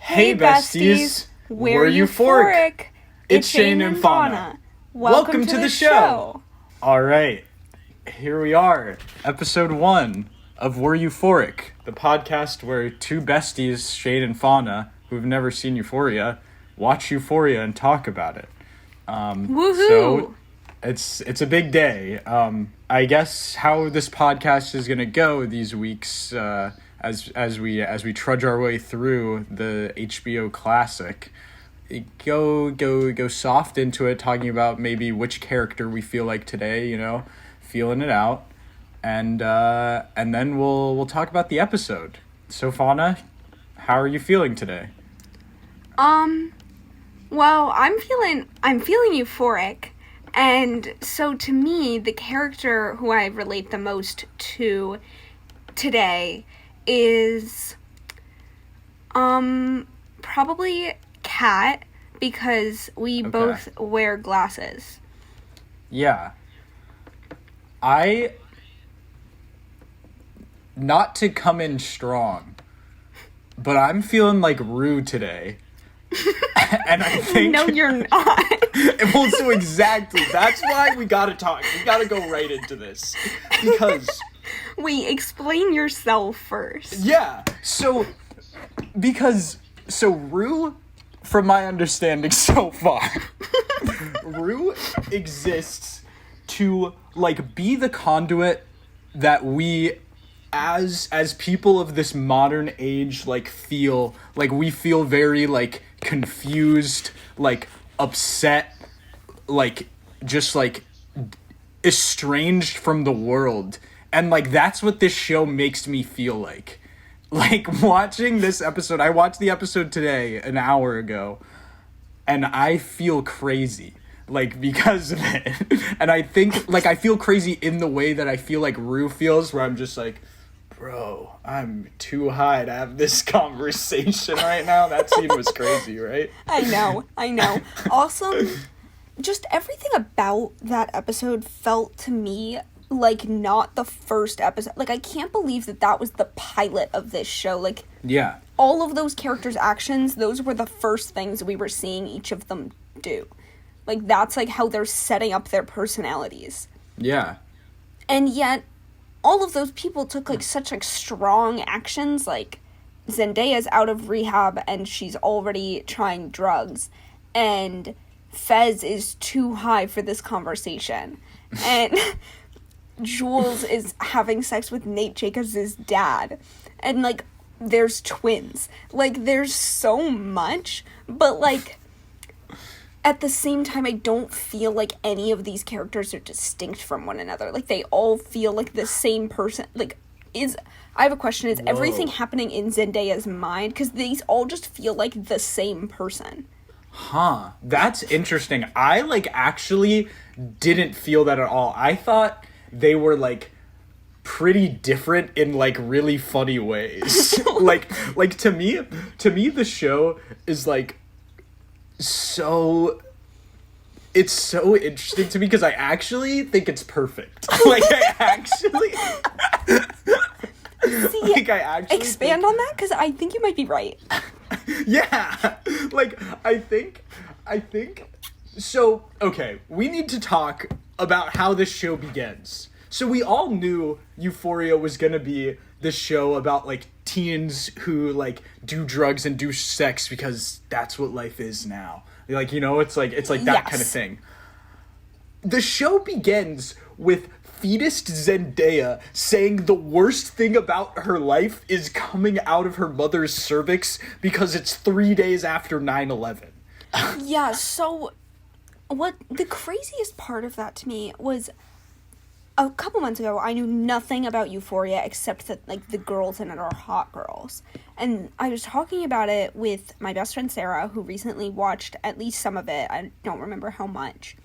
Hey besties, we're Euphoric. It's Shane and Fana. Welcome to the show. All right, here we are, episode 1 of We're Euphoric, the podcast where two besties, Shane and Fana, who've never seen Euphoria, watch Euphoria and talk about it. Woohoo! So it's a big day. I guess how this podcast is gonna go these weeks, as we trudge our way through the HBO classic, go soft into it, talking about maybe which character we feel like today, feeling it out, and then we'll talk about the episode. So Fauna, how are you feeling today? Well, I'm feeling euphoric, and so to me, the character who I relate the most to today is probably Kat, because we both wear glasses. Yeah. Not to come in strong, but I'm feeling like Rue today. And I think... No, you're not. Well, so exactly. That's why we gotta talk. We gotta go right into this. Because... Wait, explain yourself first. Yeah, so Rue, from my understanding so far, Rue exists to, be the conduit that we, as people of this modern age, feel, we feel very, confused, upset, just, estranged from the world. And, that's what this show makes me feel like. Watching this episode, I watched the episode today, an hour ago, and I feel crazy, because of it. And I think, I feel crazy in the way that I feel like Rue feels, where I'm just bro, I'm too high to have this conversation right now. That scene was crazy, right? I know. Also, just everything about that episode felt to me not the first episode. I can't believe that was the pilot of this show. Yeah. All of those characters' actions, those were the first things we were seeing each of them do. That's, how they're setting up their personalities. Yeah. And yet, all of those people took, such, strong actions. Zendaya's out of rehab, and she's already trying drugs. And Fez is too high for this conversation. And... Jules is having sex with Nate Jacobs' dad. And, there's twins. There's so much. But, at the same time, I don't feel like any of these characters are distinct from one another. They all feel like the same person. I have a question. Is everything happening in Zendaya's mind? Because these all just feel like the same person. Huh. That's interesting. I, actually didn't feel that at all. I thought... they were, pretty different in, really funny ways. To me, the show is, so... It's so interesting to me, because I actually think it's perfect. I actually... See, I actually expand on that, because I think you might be right. Yeah! I think... So, okay, we need to talk about how this show begins. So we all knew Euphoria was gonna be this show about, teens who, do drugs and do sex because that's what life is now. It's that yes. kind of thing. The show begins with fetus Zendaya saying the worst thing about her life is coming out of her mother's cervix because it's 3 days after 9/11. Yeah, so... what the craziest part of that to me was a couple months ago, I knew nothing about Euphoria except that, the girls in it are hot girls. And I was talking about it with my best friend Sarah, who recently watched at least some of it. I don't remember how much.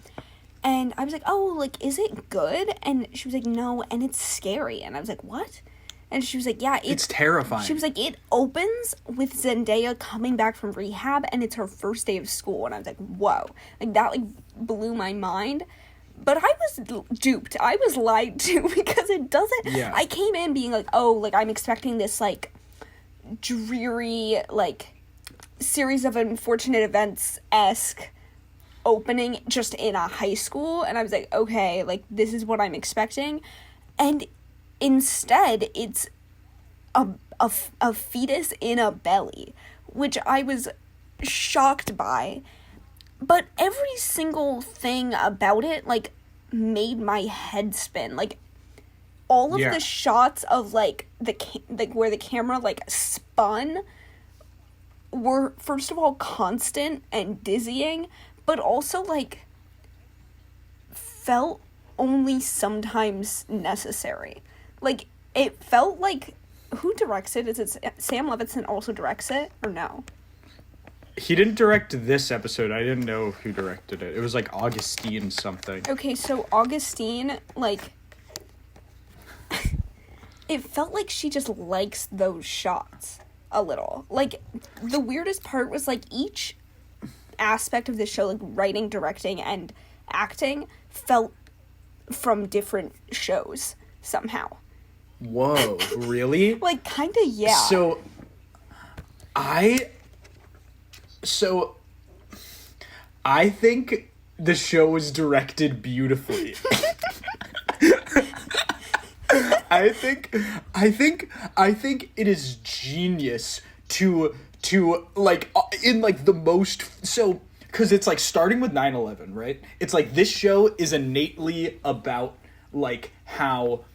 And I was like, oh, is it good? And she was like, no, and it's scary. And I was like, what? And she was like, yeah, it's terrifying. She was like, it opens with Zendaya coming back from rehab, and it's her first day of school. And I was like, whoa. That, blew my mind. But I was duped. I was lied to, because it doesn't... Yeah. I came in being I'm expecting this, dreary, series of unfortunate events-esque opening just in a high school, and I was like, okay, like, this is what I'm expecting. And instead, it's a fetus in a belly, which I was shocked by. But every single thing about it, like, made my head spin. Like, all of the shots of, like, where the camera, like, spun were, first of all, constant and dizzying, but also, like, felt only sometimes necessary. Like, it felt like, who directs it? Is it Sam Levinson also directs it, or no? He didn't direct this episode. I didn't know who directed it. It was, like, Augustine something. Okay, so Augustine, like, it felt like she just likes those shots a little. Like, the weirdest part was, like, each aspect of the show, like, writing, directing, and acting, felt from different shows somehow. Whoa, really? Like, kinda, yeah. So, I think the show was directed beautifully. I think it is genius to like in like the most, so because it's like starting with 9/11, right? It's like this show is innately about like how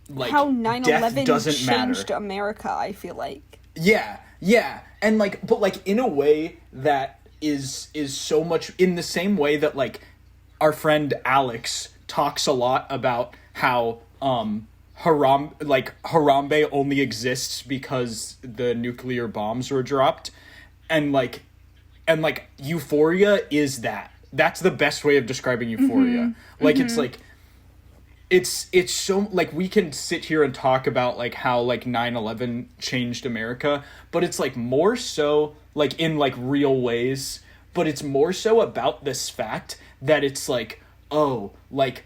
9/11 doesn't changed matter. America, I feel like. Yeah, and like, but like in a way that is so much in the same way that like our friend Alex talks a lot about how Harambe only exists because the nuclear bombs were dropped, and like Euphoria is that. That's the best way of describing Euphoria. Mm-hmm. Like, it's like it's so, like, we can sit here and talk about like how like 9/11 changed America, but it's like more so like in like real ways, but it's more so about this fact that it's like, oh, like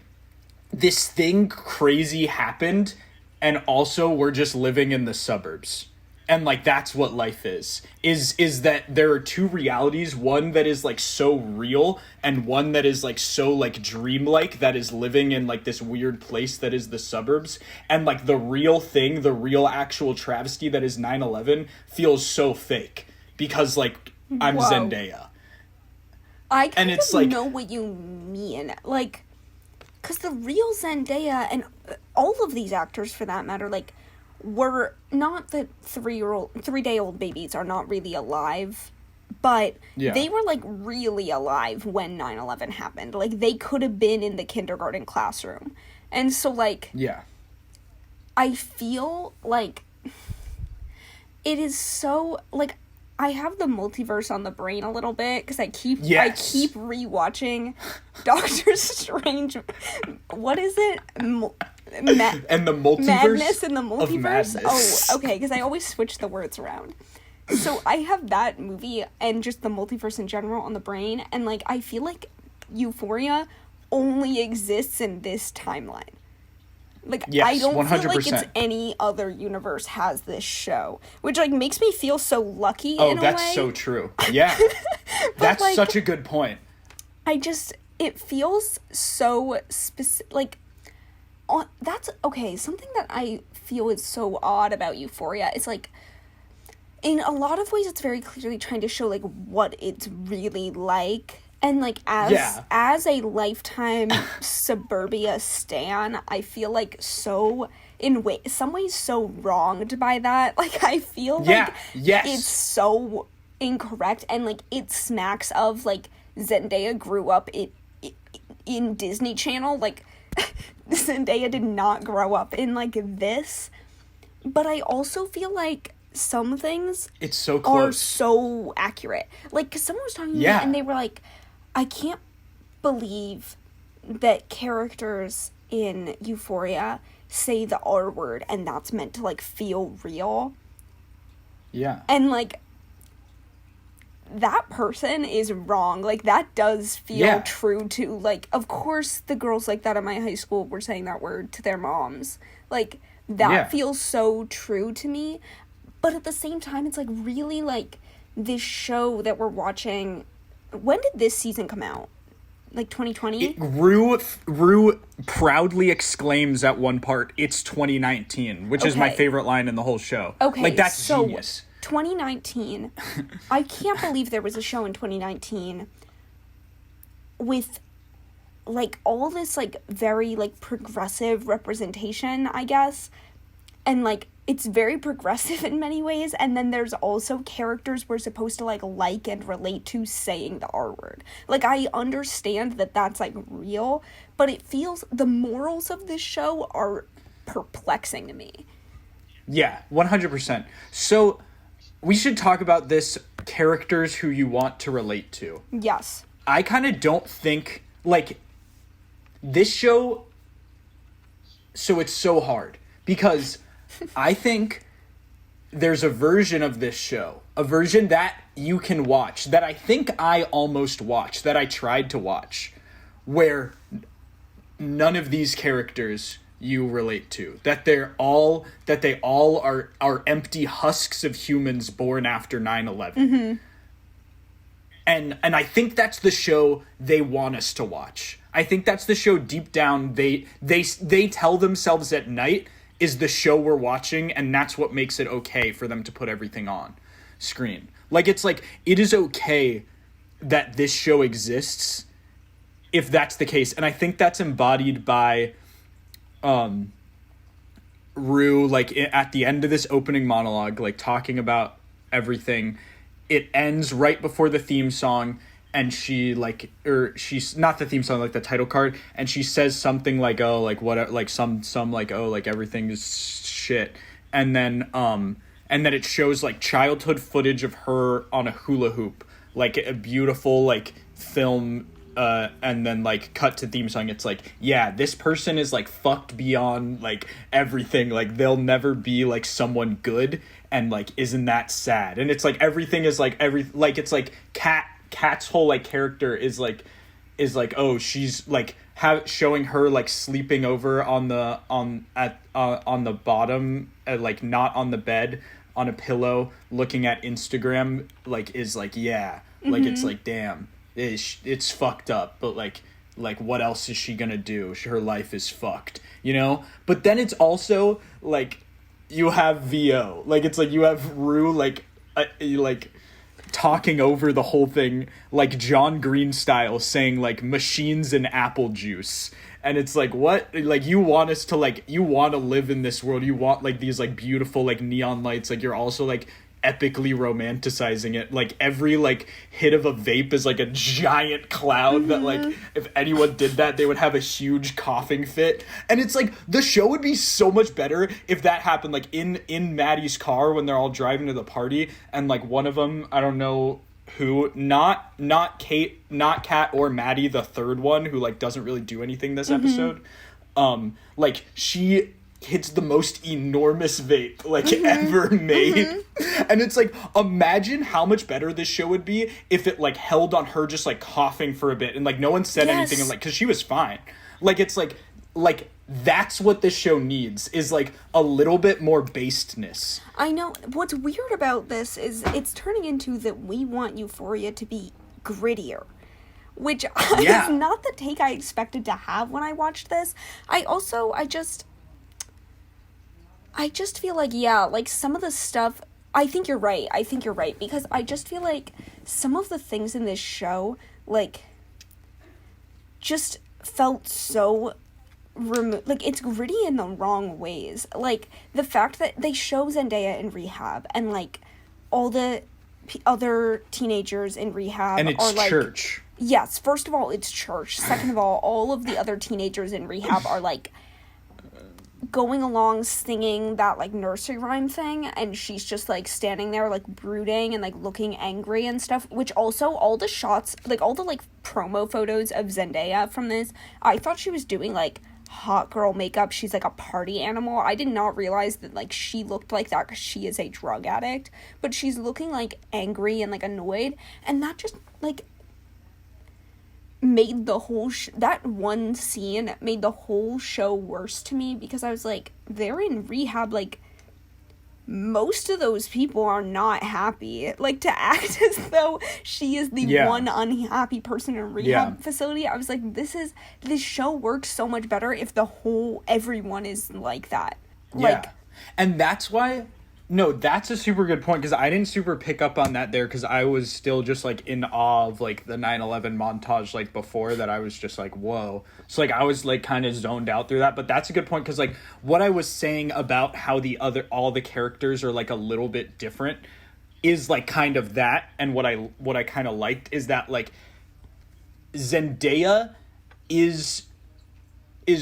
this thing crazy happened, and also we're just living in the suburbs. And like that's what life is that there are two realities, one that is like so real and one that is like so like dreamlike, that is living in like this weird place that is the suburbs. And like the real thing, the real actual travesty that is 9/11 feels so fake because like I'm Whoa. Zendaya. I kind it's of like, know what you mean. Like, because the real Zendaya and all of these actors for that matter, like, were not the 3-day-old babies are not really alive, but they were like really alive when 9/11 happened. Like, they could have been in the kindergarten classroom. And so like, I feel like it is so like, I have the multiverse on the brain a little bit because I keep rewatching Doctor Strange. What is it? And the multiverse. Madness in the multiverse. Of madness. Oh, okay. Because I always switch the words around. So I have that movie and just the multiverse in general on the brain, and like I feel like Euphoria only exists in this timeline. Like, yes, I don't 100%. feel like it's any other universe has this show, which like makes me feel so lucky. Oh, in a that's way. so true. Yeah, that's like, such a good point. It feels so specific. Like, that's okay. Something that I feel is so odd about Euphoria is like, in a lot of ways, it's very clearly trying to show like what it's really like. And, like, as a lifetime suburbia stan, I feel like so, some ways so wronged by that. Like, I feel like it's so incorrect, and, like, it smacks of, like, Zendaya grew up in Disney Channel. Like, Zendaya did not grow up in, like, this. But I also feel like some things it's so close. Are so accurate. Like, because someone was talking to me, and they were like, I can't believe that characters in Euphoria say the R word and that's meant to, like, feel real. Yeah. And, like, that person is wrong. Like, that does feel true to, like, of course the girls like that in my high school were saying that word to their moms. Like, that feels so true to me. But at the same time, it's, like, really, like, this show that we're watching, when did this season come out? Like 2020? Rue proudly exclaims at one part, "It's 2019," which is my favorite line in the whole show. Okay, like, that's genius. 2019. I can't believe there was a show in 2019 with, like, all this, like, very, like, progressive representation, I guess. And, like, it's very progressive in many ways, and then there's also characters we're supposed to, like and relate to saying the R word. Like, I understand that that's, like, real, but it feels, the morals of this show are perplexing to me. Yeah, 100%. So, we should talk about this, characters who you want to relate to. Yes. I kind of don't think, like, this show, so it's so hard, because I think there's a version of this show, a version that you can watch, that I think I almost watched, that I tried to watch, where none of these characters you relate to, that they all are empty husks of humans born after 9/11. Mm-hmm. And I think that's the show they want us to watch. I think that's the show deep down they tell themselves at night is the show we're watching, and that's what makes it okay for them to put everything on screen. Like, it's like, it is okay that this show exists if that's the case. And I think that's embodied by Rue, like, at the end of this opening monologue, like, talking about everything. It ends right before the theme song, and she, like, or she's not the theme song, like the title card, and she says something like, oh, like, what, like, some like, oh, like, everything is shit. And then it shows, like, childhood footage of her on a hula hoop, like a beautiful, like, film, and then, like, cut to theme song. It's like, yeah, this person is, like, fucked beyond, like, everything. Like, they'll never be, like, someone good, and, like, isn't that sad? And it's like, everything is, like, it's like Kat's whole, like, character is like, oh, she's, like, showing her, like, sleeping over on the bottom, like, not on the bed, on a pillow, looking at Instagram, like, is like, yeah, mm-hmm. Like, it's like, damn, it's fucked up, but, like, what else is she gonna do? Her life is fucked, you know? But then it's also, like, you have VO, like, it's like, you have Rue, like, talking over the whole thing, like, John Green style, saying, like, machines and apple juice. And it's like, what? Like, you want us to, like, you want to live in this world. You want, like, these, like, beautiful, like, neon lights. Like, you're also, like, epically romanticizing it. Like, every, like, hit of a vape is, like, a giant cloud, mm-hmm. that, like, if anyone did that, they would have a huge coughing fit. And it's like, the show would be so much better if that happened, like, in Maddie's car when they're all driving to the party, and, like, one of them, I don't know who, not Kat or Maddie, the third one, who, like, doesn't really do anything this mm-hmm. episode, like, she hits the most enormous vape, like, mm-hmm. ever made. Mm-hmm. And it's like, imagine how much better this show would be if it, like, held on her just, like, coughing for a bit, and, like, no one said anything, and, like, because she was fine. Like, it's like that's what this show needs, is, like, a little bit more basedness. I know. What's weird about this is it's turning into that we want Euphoria to be grittier, which is not the take I expected to have when I watched this. I just feel like, yeah, like, some of the stuff, I think you're right, because I just feel like some of the things in this show, like, just felt so like, it's gritty in the wrong ways. Like, the fact that they show Zendaya in rehab, and, like, all the other teenagers in rehab and it's are, like, church. Yes, first of all, it's church. Second of all of the other teenagers in rehab are, like, going along singing that, like, nursery rhyme thing, and she's just, like, standing there, like, brooding and, like, looking angry and stuff, which also, all the shots, like, all the, like, promo photos of Zendaya from this, I thought she was doing, like, hot girl makeup. She's, like, a party animal. I did not realize that, like, she looked like that because she is a drug addict, but she's looking, like, angry and, like, annoyed, and that just, like, made the whole that one scene made the whole show worse to me, because I was like, they're in rehab, like, most of those people are not happy. Like, to act as though she is the one unhappy person in a rehab facility, I was like, this show works so much better if everyone is like that. Like, and that's why... No, that's a super good point, because I didn't super pick up on that there, because I was still just, like, in awe of, like, the 9/11 montage, like, before that. I was just like, whoa. So, like, I was, like, kind of zoned out through that, but that's a good point, because, like, what I was saying about how all the characters are, like, a little bit different is, like, kind of that, and what I kind of liked is that, like, Zendaya is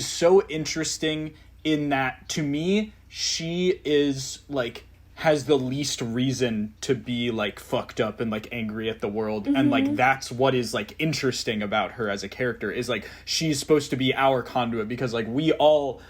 so interesting in that, to me, she is, like, has the least reason to be, like, fucked up and, like, angry at the world. And, like, that's what is, like, interesting about her as a character, is, like, she's supposed to be our conduit, because, like, we all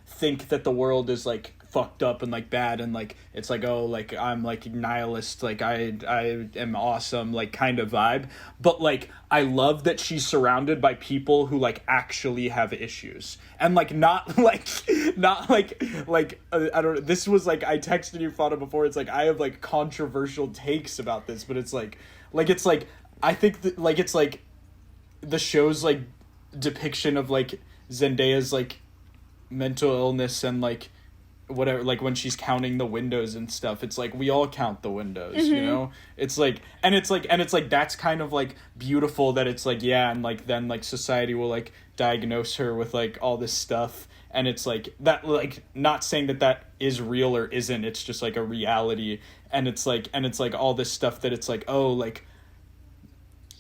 think that the world is, like, fucked up and, like, bad, and, like, it's like, oh, like, I'm, like, nihilist, like, I am awesome, like, kind of vibe. But, like, I love that she's surrounded by people who, like, actually have issues, and, like, not like I don't know, this was, like, I texted you, Fana, before, it's like, I have, like, controversial takes about this, but it's like it's like, I think that, like, it's like the show's, like, depiction of, like, Zendaya's, like, mental illness and, like, whatever, like, when she's counting the windows and stuff, it's like, we all count the windows, you know? It's like, and it's like that's kind of, like, beautiful that it's like, yeah, and, like, then, like, society will, like, diagnose her with, like, all this stuff, and it's like that, like, not saying that is real or isn't, it's just, like, a reality, and it's like all this stuff that it's like, oh, like,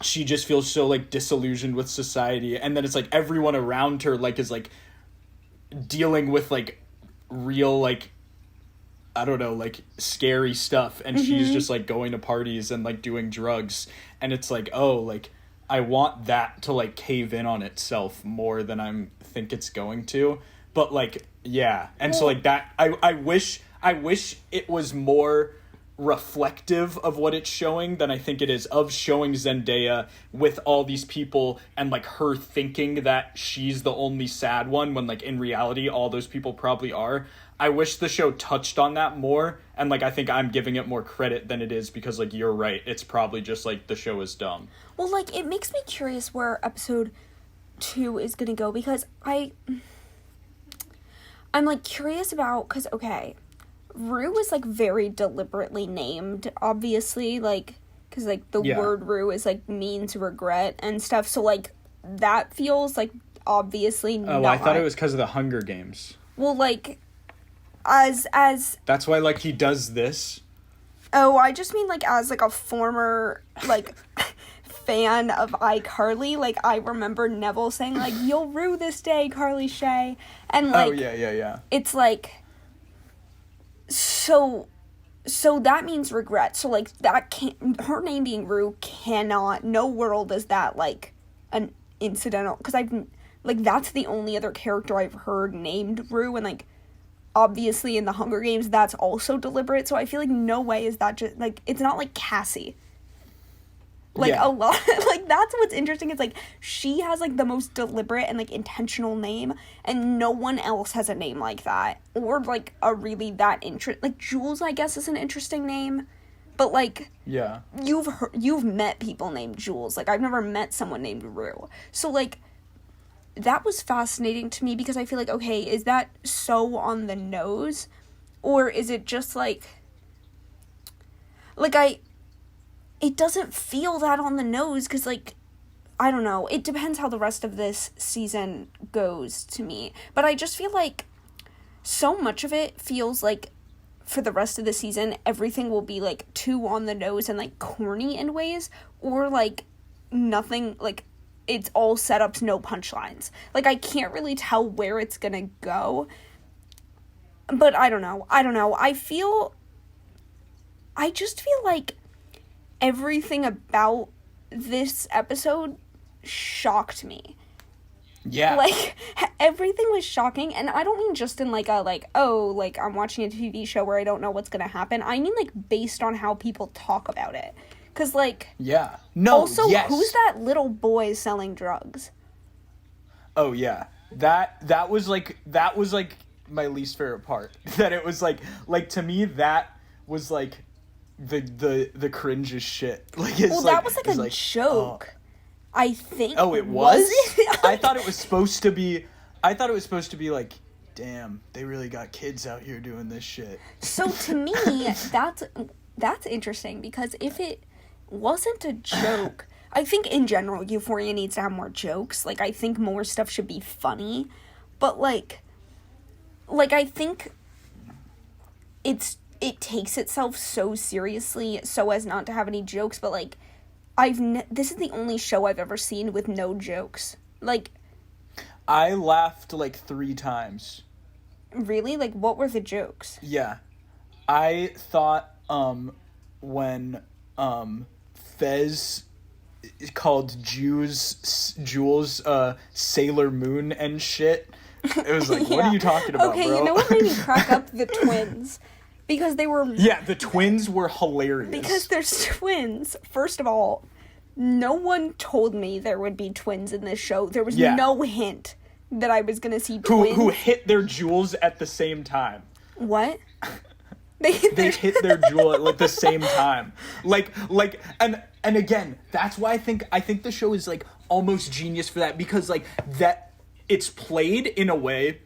she just feels so, like, disillusioned with society, and then it's like everyone around her, like, is, like, dealing with, like, real, like, I don't know, like, scary stuff, and she's just, like, going to parties and, like, doing drugs, and it's like, oh, like, I want that to, like, cave in on itself more than I think it's going to, but, like, yeah, and so, like, that, I wish it was more reflective of what it's showing than I think it is, of showing Zendaya with all these people and, like, her thinking that she's the only sad one when, like, in reality all those people probably are. I wish the show touched on that more, and, like, I think I'm giving it more credit than it is, because, like, you're right, it's probably just, like, the show is dumb. Well, like, it makes me curious where episode 2 is gonna go, because I'm, like, curious about, because, okay, Rue is, like, very deliberately named, obviously, like, because, like, the word Rue is, like, means regret and stuff, so, like, that feels, like, obviously not. Oh, I thought it was because of the Hunger Games. Well, like, as... That's why, like, he does this. Oh, I just mean, like, as, like, a former, like, fan of iCarly, like, I remember Neville saying, like, you'll rue this day, Carly Shay, and, like... Oh, yeah. It's, like... So that means regret. So, like, that can't... Her name being Rue cannot... No world is that, like, an incidental... Because like, that's the only other character I've heard named Rue, and, like, obviously in the Hunger Games, that's also deliberate, so I feel like no way is that just... Like, it's not like Cassie. Like, a lot... Like, that's what's interesting. It's, like, she has, like, the most deliberate and, like, intentional name, and no one else has a name like that. Or, like, a really that like, Jules, I guess, is an interesting name. But, like... Yeah. You've met people named Jules. Like, I've never met someone named Rue. So, like, that was fascinating to me, because I feel like, okay, is that so on the nose? Or is it just, like... Like, it doesn't feel that on the nose, because, like, I don't know. It depends how the rest of this season goes to me. But I just feel like so much of it feels like for the rest of the season, everything will be, like, too on the nose and, like, corny in ways, or, like, nothing, like, it's all setups, no punchlines. Like, I can't really tell where it's gonna go. But I don't know. I just feel like everything about this episode shocked me. Yeah. Like, everything was shocking, and I don't mean just in, like, a, like, oh, like, I'm watching a TV show where I don't know what's gonna happen. I mean, like, based on how people talk about it. 'Cause, like... Yeah. No, also, yes. Who's that little boy selling drugs? Oh, yeah. That was, like... my least favorite part. That it was like to me that was like the cringiest shit. Like it's that was like a joke. I think. Oh, it was? I thought it was supposed to be like, damn, they really got kids out here doing this shit. So to me, that's interesting, because if it wasn't a joke, I think in general Euphoria needs to have more jokes. Like, I think more stuff should be funny, but like I think it takes itself so seriously so as not to have any jokes. But like, this is the only show I've ever seen with no jokes. Like, I laughed like 3 times. Really? Like, what were the jokes? Yeah. I thought when Fez called Jules Sailor Moon and shit, it was like, yeah. What are you talking about, okay, bro? You know what made me crack up? The twins. Because they were... Yeah, the twins were hilarious. Because there's twins. First of all, no one told me there would be twins in this show. There was no hint that I was gonna see twins. Who hit their jewels at the same time. What? They hit their jewel at like the same time. And again, that's why I think the show is like almost genius for that, because like that it's played in a way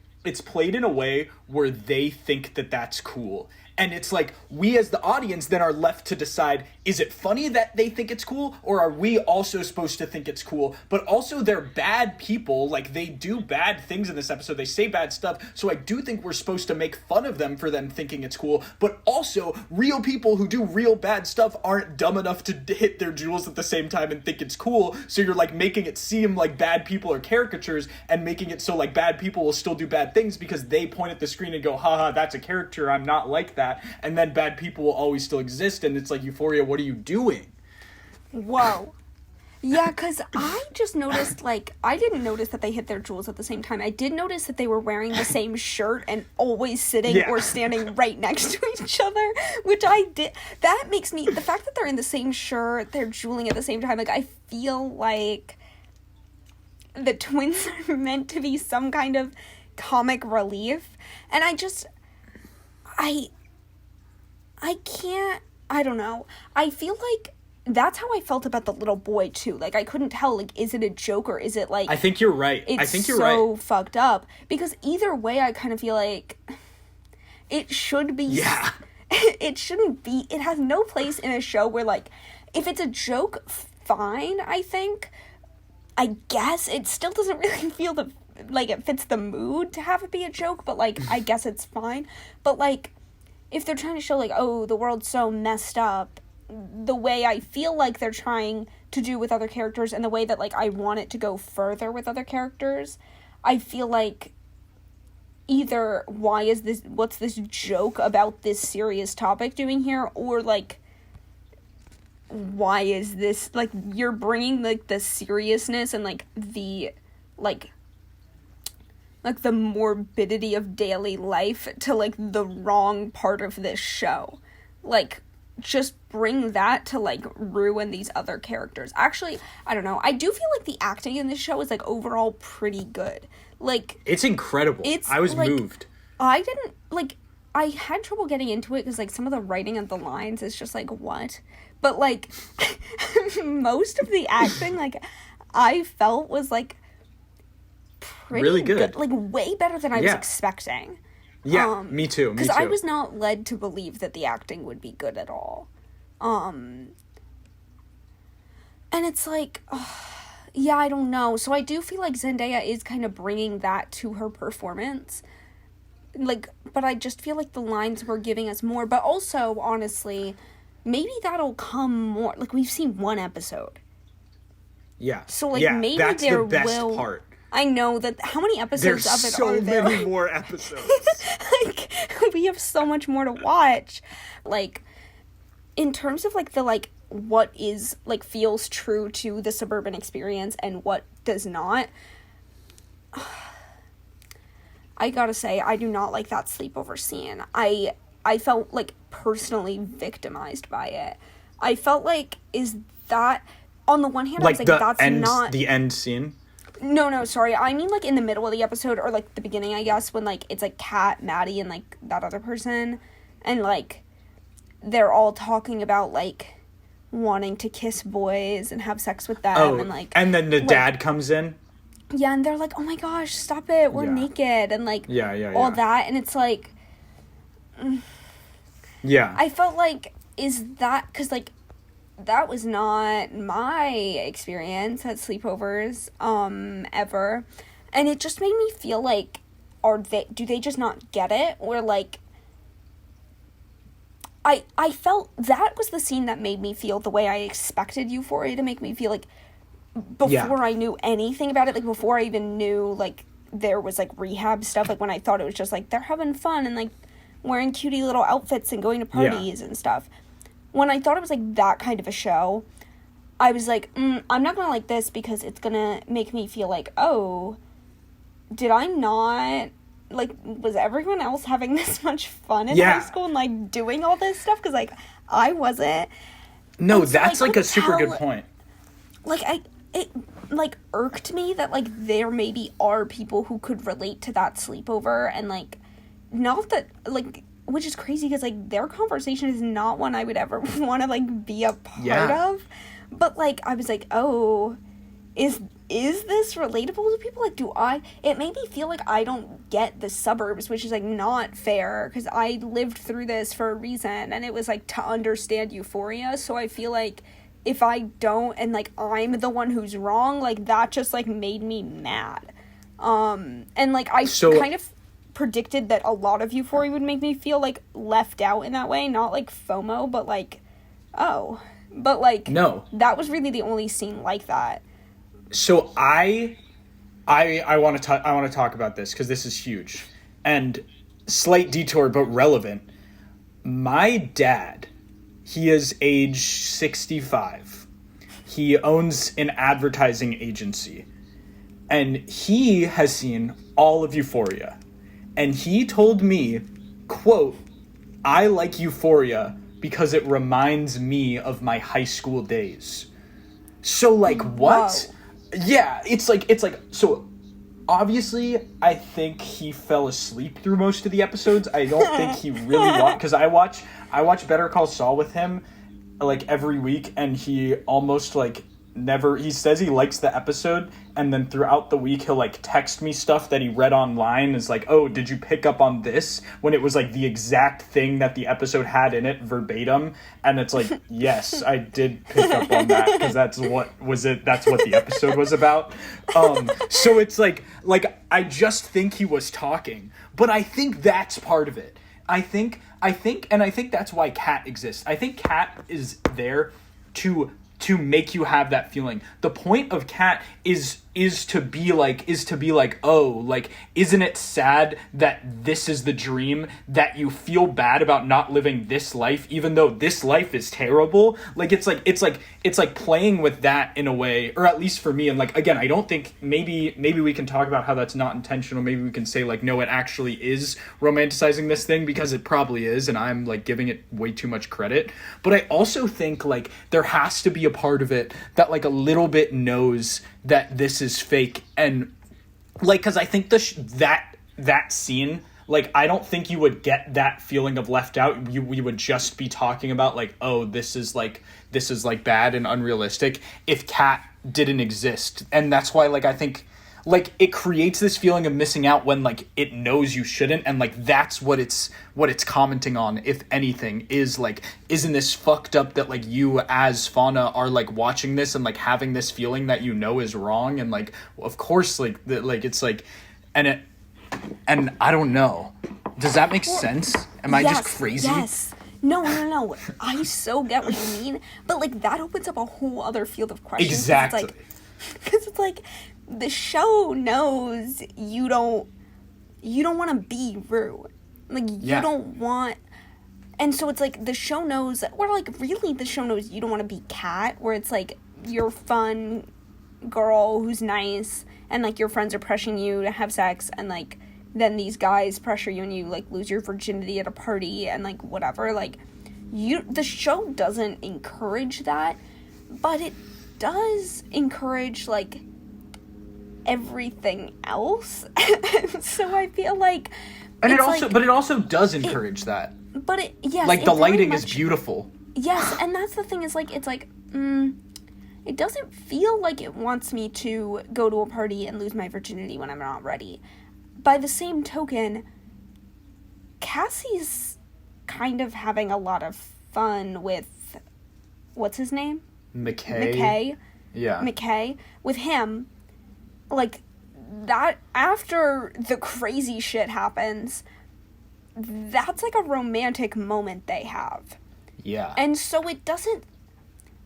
where they think that that's cool. And it's like, we as the audience then are left to decide, is it funny that they think it's cool, or are we also supposed to think it's cool? But also, they're bad people. Like, they do bad things in this episode. They say bad stuff. So I do think we're supposed to make fun of them for them thinking it's cool. But also, real people who do real bad stuff aren't dumb enough to hit their jewels at the same time and think it's cool. So you're like making it seem like bad people are caricatures, and making it so like bad people will still do bad things because they point at the screen and go, haha, that's a character, I'm not like that. And then bad people will always still exist, and it's like, Euphoria, what are you doing? Whoa. Yeah, because I just noticed, like, I didn't notice that they hit their jewels at the same time. I did notice that they were wearing the same shirt and always sitting or standing right next to each other, which I did. That makes me, the fact that they're in the same shirt, they're jeweling at the same time, like, I feel like the twins are meant to be some kind of comic relief. And I can't, I don't know. I feel like that's how I felt about the little boy, too. Like, I couldn't tell, like, is it a joke or is it, like... I think you're right. It's so fucked up. Because either way, I kind of feel like it should be... Yeah. It shouldn't be... It has no place in a show where, like, if it's a joke, fine, I think. I guess it still doesn't really feel like it fits the mood to have it be a joke, but, like, I guess it's fine. But, like... If they're trying to show, like, oh, the world's so messed up, the way I feel like they're trying to do with other characters, and the way that, like, I want it to go further with other characters, I feel like either what's this joke about this serious topic doing here, or, like, why is this, like, you're bringing, like, the seriousness and, like, the, like the morbidity of daily life to, like, the wrong part of this show. Like, just bring that to, like, ruin these other characters. Actually, I don't know. I do feel like the acting in this show is, like, overall pretty good. Like... It's incredible. I was like, moved. I didn't, like... I had trouble getting into it because, like, some of the writing of the lines is just, like, what? But, like, most of the acting, like, I felt was, like... pretty really good. Like, way better than I was expecting. Yeah, me too. Because I was not led to believe that the acting would be good at all. And it's like, yeah, I don't know. So I do feel like Zendaya is kind of bringing that to her performance. Like, but I just feel like the lines were giving us more. But also, honestly, maybe that'll come more. Like, we've seen one episode. Yeah. So, like, yeah, maybe that's there the best will... part. I know that. How many episodes of it are there? There's so many more episodes. Like, we have so much more to watch. Like, in terms of, like, the, like, what is, like, feels true to the suburban experience and what does not, I gotta say, I do not like that sleepover scene. I felt, like, personally victimized by it. I felt like, is that, on the one hand, I was like, that's not... The end scene? No, sorry. I mean, like, in the middle of the episode, or, like, the beginning, I guess, when, like, it's, like, Kat, Maddie, and, like, that other person, and, like, they're all talking about, like, wanting to kiss boys and have sex with them, and, like... and then the like, dad comes in? Yeah, and they're like, oh my gosh, stop it, we're naked, and, like, all that, and it's, like... Yeah. I felt like, is that... Because, like, that was not my experience at sleepovers, ever. And it just made me feel like, do they just not get it? Or, like, I felt that was the scene that made me feel the way I expected Euphoria to make me feel, like, before I knew anything about it, like, before I even knew, like, there was, like, rehab stuff, like, when I thought it was just, like, they're having fun and, like, wearing cutie little outfits and going to parties and stuff. When I thought it was, like, that kind of a show, I was like, I'm not gonna like this because it's gonna make me feel like, oh, did I not, like, was everyone else having this much fun in high school and, like, doing all this stuff? Because, like, I wasn't. No, so, that's, like, a super good point. Like, it, like, irked me that, like, there maybe are people who could relate to that sleepover, and, like, not that, like... Which is crazy because, like, their conversation is not one I would ever want to, like, be a part of. But, like, I was like, oh, is this relatable to people? Like, it made me feel like I don't get the suburbs, which is, like, not fair. Because I lived through this for a reason. And it was, like, to understand Euphoria. So I feel like if I don't, and, like, I'm the one who's wrong, like, that just, like, made me mad. And, like, I kind of... predicted that a lot of Euphoria would make me feel, like, left out in that way, not, like, FOMO, but, like, oh, but, like, no, that was really the only scene like that. So I want to talk about this because this is huge and slight detour but relevant. My dad, he is age 65. He owns an advertising agency, and he has seen all of Euphoria. And he told me, quote, I like Euphoria because it reminds me of my high school days. So, like, what? Whoa. Yeah, it's like, so, obviously, I think he fell asleep through most of the episodes. I don't think he really watched, because I watch Better Call Saul with him, like, every week, and he almost, like, he says he likes the episode, and then throughout the week he'll, like, text me stuff that he read online, is like, oh, did you pick up on this, when it was, like, the exact thing that the episode had in it verbatim, and it's like, yes, I did pick up on that, because that's what the episode was about. So it's like I just think he was talking, but I think that's part of it. I think that's why Kat exists. I think Kat is there to make you have that feeling. The point of Kat is to be like, oh, like, isn't it sad that this is the dream, that you feel bad about not living this life, even though this life is terrible? Like, it's like playing with that in a way, or at least for me. And, like, again, I don't think, maybe we can talk about how that's not intentional. Maybe we can say, like, no, it actually is romanticizing this thing, because it probably is, and I'm, like, giving it way too much credit. But I also think, like, there has to be a part of it that, like, a little bit knows that this is fake, and, like, because I think that scene, like, I don't think you would get that feeling of left out. We would just be talking about, like, oh, this is bad and unrealistic, if Kat didn't exist. And that's why, like, I think, like, it creates this feeling of missing out when, like, it knows you shouldn't, and, like, that's what it's commenting on, if anything, is, like, isn't this fucked up that, like, you as Fana are, like, watching this and, like, having this feeling that you know is wrong, and, like, of course, like, it's, like, and I don't know. Does that make sense? Am I just crazy? Yes. No. I so get what you mean, but, like, that opens up a whole other field of questions. Exactly. Because it's like, the show knows you don't want to be Rue. Like, you don't want... And so it's like, the show knows... Or, like, really, the show knows you don't want to be Kat, where it's like, you're fun girl who's nice, and, like, your friends are pressuring you to have sex, and, like, then these guys pressure you, and you, like, lose your virginity at a party, and, like, whatever. Like, the show doesn't encourage that, but it does encourage, like... everything else. So I feel like, and it also does encourage that. But yes, like the lighting is beautiful. Yes, and that's the thing, is like, it's like, it doesn't feel like it wants me to go to a party and lose my virginity when I'm not ready. By the same token, Cassie's kind of having a lot of fun with, what's his name? McKay. Yeah. McKay. With him, like, that, after the crazy shit happens, that's like a romantic moment they have. Yeah. And so it doesn't,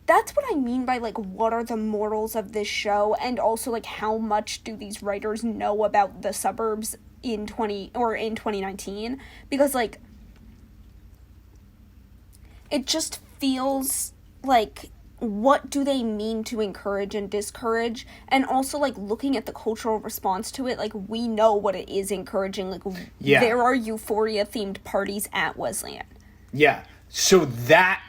that's what I mean by, like, what are the morals of this show, and also, like, how much do these writers know about the suburbs in 2019, because, like, it just feels like, what do they mean to encourage and discourage, and also, like, looking at the cultural response to it, like, we know what it is encouraging, like, there are Euphoria-themed parties at Wesleyan. Yeah, so that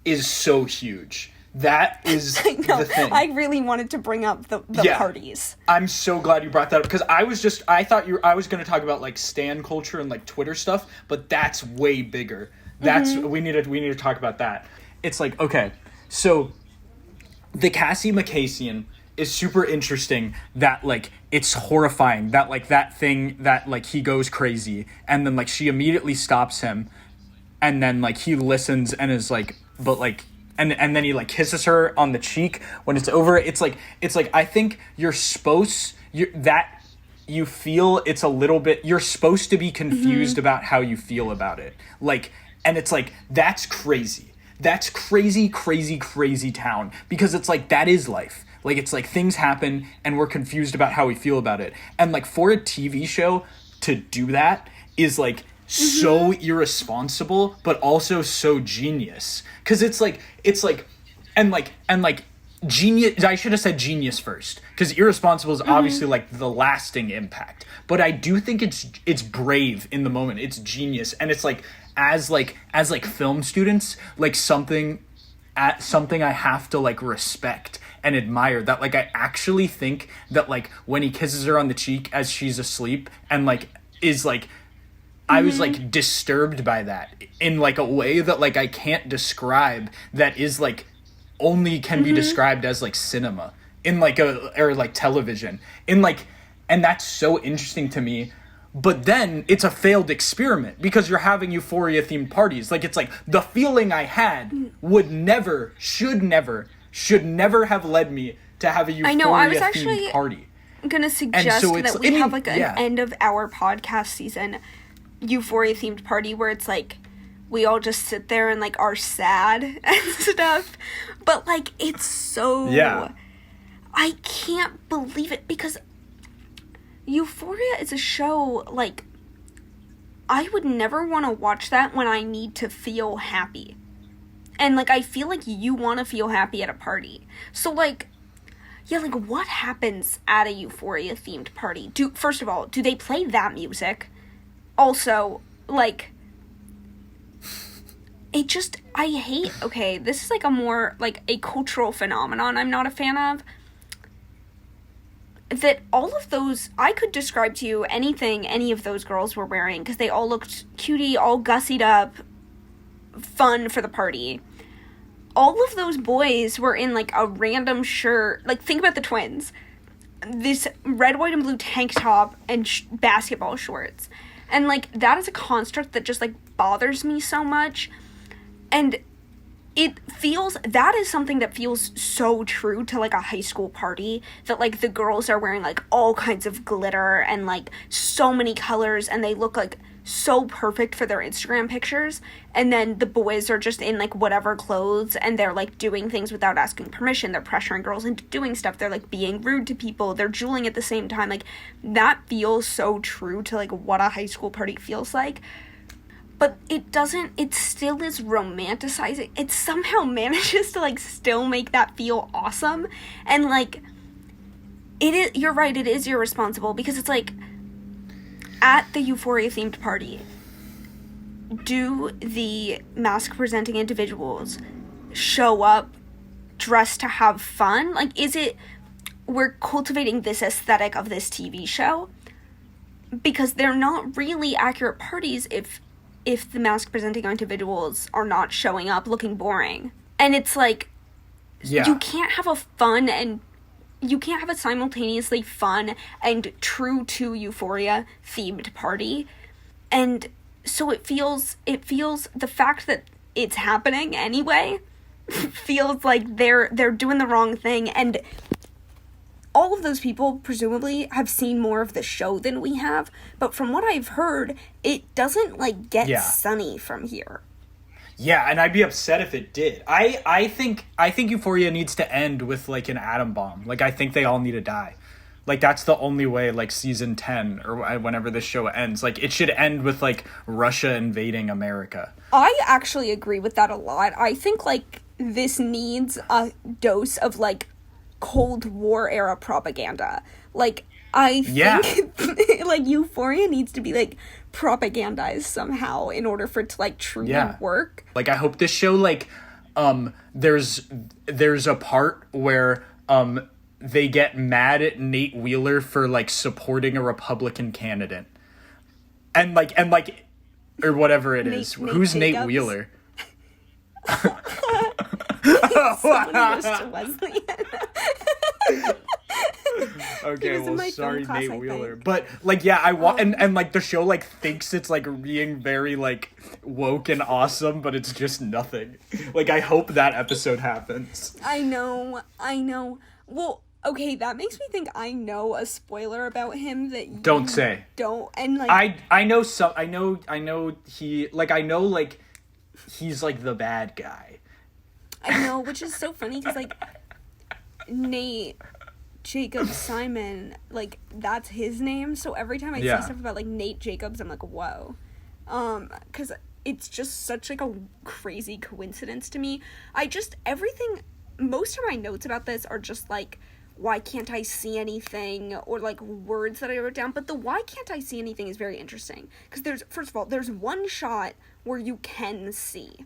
is so huge. That is the thing. I really wanted to bring up the parties. I'm so glad you brought that up, because I thought I was going to talk about, like, stan culture and, like, Twitter stuff, but that's way bigger. That's we need to talk about that. It's like, okay, so the Cassie McCasian is super interesting, that, like, it's horrifying that, like, that thing that, like, he goes crazy, and then, like, she immediately stops him, and then, like, he listens and is like, but, like, and then he, like, kisses her on the cheek when it's over. It's like I think you're supposed to be confused about how you feel about it. Like, and it's like, that's crazy. That's crazy, crazy, crazy town. Because it's like, that is life. Like, it's like, things happen and we're confused about how we feel about it. And, like, for a TV show to do that is, like, so irresponsible, but also so genius. Because it's like, genius, I should have said genius first, because irresponsible is obviously, like, the lasting impact. But I do think it's brave in the moment. It's genius. And it's like, as film students, like, something I have to, like, respect and admire, that, like, I actually think that, like, when he kisses her on the cheek as she's asleep, and, like, is, like, I was, like, disturbed by that in, like, a way that, like, I can't describe, that is, like, only can be described as, like, cinema in, like, or like television in, like, and that's so interesting to me. But then it's a failed experiment, because you're having Euphoria themed parties. Like, it's like, the feeling I had should never have led me to have a Euphoria themed party. I'm gonna suggest that we have, like, an end of our podcast season Euphoria themed party where it's like, we all just sit there and, like, are sad and stuff. But, like, it's so, I can't believe it, because Euphoria is a show, like, I would never want to watch that when I need to feel happy. And, like, I feel like you want to feel happy at a party. So, like, yeah, like, what happens at a Euphoria-themed party? First of all, do they play that music? Also, like, okay, this is, like, a more, like, a cultural phenomenon I'm not a fan of. That all of those, I could describe to you anything any of those girls were wearing, because they all looked cutie, all gussied up, fun for the party. All of those boys were in, like, a random shirt. Like, think about the twins. This red, white, and blue tank top and basketball shorts. And, like, that is a construct that just, like, bothers me so much. And that is something that feels so true to, like, a high school party, that, like, the girls are wearing, like, all kinds of glitter and, like, so many colors, and they look, like, so perfect for their Instagram pictures, and then the boys are just in, like, whatever clothes, and they're, like, doing things without asking permission. They're pressuring girls into doing stuff. They're, like, being rude to people. They're jeweling at the same time. Like, that feels so true to, like, what a high school party feels like. But it still is romanticizing. It somehow manages to, like, still make that feel awesome. And, like, you're right, it is irresponsible, because it's, like, at the Euphoria-themed party, do the mask-presenting individuals show up dressed to have fun? Like, is it... we're cultivating this aesthetic of this TV show because they're not really accurate parties if the mask presenting individuals are not showing up looking boring. And it's like, you can't have a simultaneously fun and true to Euphoria themed party. And so it feels the fact that it's happening anyway feels like they're doing the wrong thing. And all of those people presumably have seen more of the show than we have, but from what I've heard, it doesn't like get sunny from here. Yeah, and I'd be upset if it did. I think Euphoria needs to end with like an atom bomb. Like I think they all need to die. Like that's the only way like season 10 or whenever this show ends, like it should end with like Russia invading America. I actually agree with that a lot. I think like this needs a dose of like Cold War era propaganda. Like I think like Euphoria needs to be like propagandized somehow in order for it to like truly work. Like I hope this show like there's a part where they get mad at Nate Wheeler for like supporting a Republican candidate. And like or whatever it is. Who's Nate Wheeler? Someone who goes to Wesleyan. Okay, well, sorry, Nate Wheeler. But, like, yeah, I want... And, like, the show, like, thinks it's, like, being very, like, woke and awesome, but it's just nothing. Like, I hope that episode happens. I know. Well, okay, that makes me think I know a spoiler about him that you... Don't say. Don't, and, like... I know he... Like, I know, like, he's, like, the bad guy. I know, which is so funny, because, like, Nate... Jacob Simon, like, that's his name, so every time I see stuff about, like, Nate Jacobs, I'm like, whoa. Because it's just such, like, a crazy coincidence to me. Most of my notes about this are just, like, why can't I see anything, or, like, words that I wrote down, but the why can't I see anything is very interesting, because first of all, there's one shot where you can see,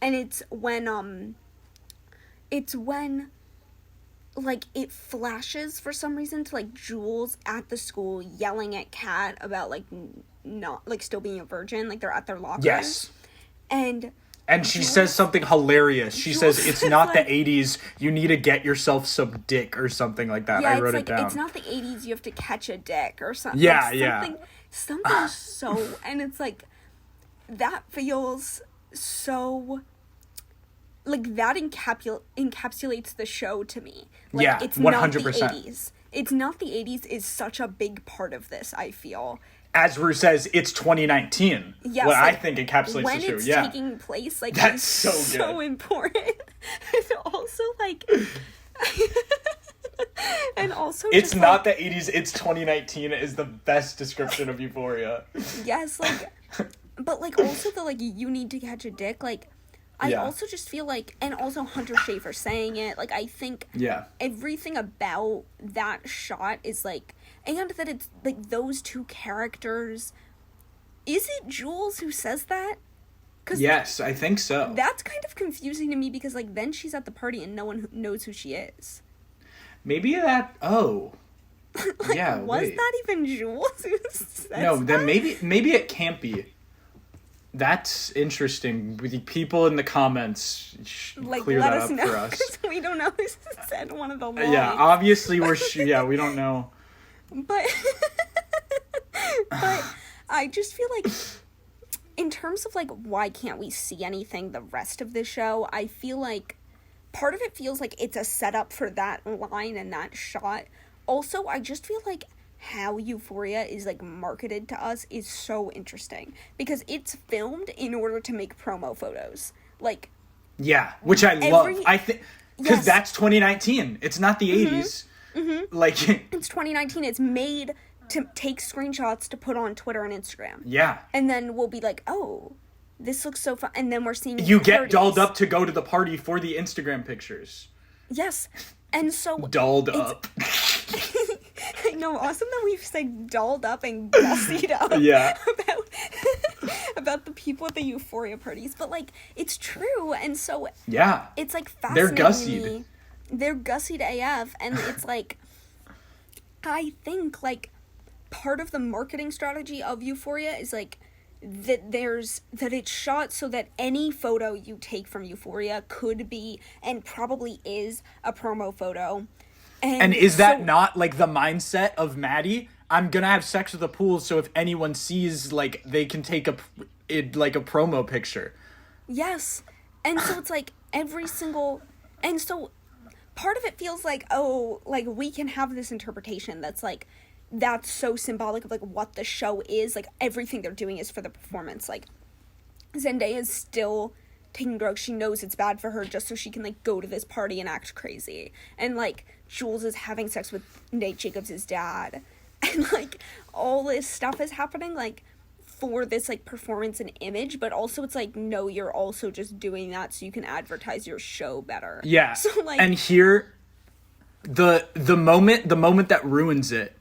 and it's when, like, it flashes for some reason to, like, Jules at the school yelling at Kat about, like, not, like, still being a virgin. Like, they're at their locker. Yes. And she Jules, says something hilarious. She says, it's not like, the 80s. You need to get yourself some dick or something like that. I wrote it down. It's not the 80s. You have to catch a dick or something. Yeah, Something so... And it's, like, that feels so... Like, that encapsulates the show to me. Like, yeah, it's 100%. Not the 80s. It's not the 80s is such a big part of this, I feel. As Rue says, it's 2019. Yes, what like, I think encapsulates the show. When it's taking place, like, that's it's so important. And also, like... and also it's just, not, like, the 80s, it's 2019 is the best description of Euphoria. Yes, like... But, like, also the, like, you need to catch a dick, like... I also just feel like, and also Hunter Schafer saying it, like, I think everything about that shot is, like, and that it's, like, those two characters, is it Jules who says that? 'Cause yes, I think so. That's kind of confusing to me, because, like, then she's at the party and no one knows who she is. Maybe that, like, was that even Jules who says No, then maybe it can't be. That's interesting. The people in the comments like, clear that up for us. Because we don't know who said one of the lines. Yeah, obviously we don't know. But I just feel like, in terms of, like, why can't we see anything the rest of the show, I feel like part of it feels like it's a setup for that line and that shot. Also, I just feel like how Euphoria is, like, marketed to us is so interesting, because it's filmed in order to make promo photos. Like, yeah, which I love. I think because that's 2019. It's not the 80s. Mm-hmm. Like, it's 2019. It's made to take screenshots to put on Twitter and Instagram. Yeah, and then we'll be like, oh, this looks so fun, and then we're seeing you get dolled up to go to the party for the Instagram pictures. Yes, and so dolled up. I know, awesome that we've said dolled up and gussied up about the people at the Euphoria parties, but, like, it's true, and so it's, like, fascinating. They're gussied. They're gussied AF, and it's like, I think, like, part of the marketing strategy of Euphoria is, like, that it's shot so that any photo you take from Euphoria could be, and probably is, a promo photo. And is that not, like, the mindset of Maddie? I'm gonna have sex with a pool, so if anyone sees, like, they can take a promo picture. Yes. And so it's, like, every single... And so part of it feels like, oh, like, we can have this interpretation that's, like, that's so symbolic of, like, what the show is. Like, everything they're doing is for the performance. Like, Zendaya's still taking drugs. She knows it's bad for her just so she can, like, go to this party and act crazy. And, like, Jules is having sex with Nate Jacobs' dad. And, like, all this stuff is happening, like, for this, like, performance and image, but also it's like, no, you're also just doing that so you can advertise your show better. Yeah. So, like... And here, the moment that ruins it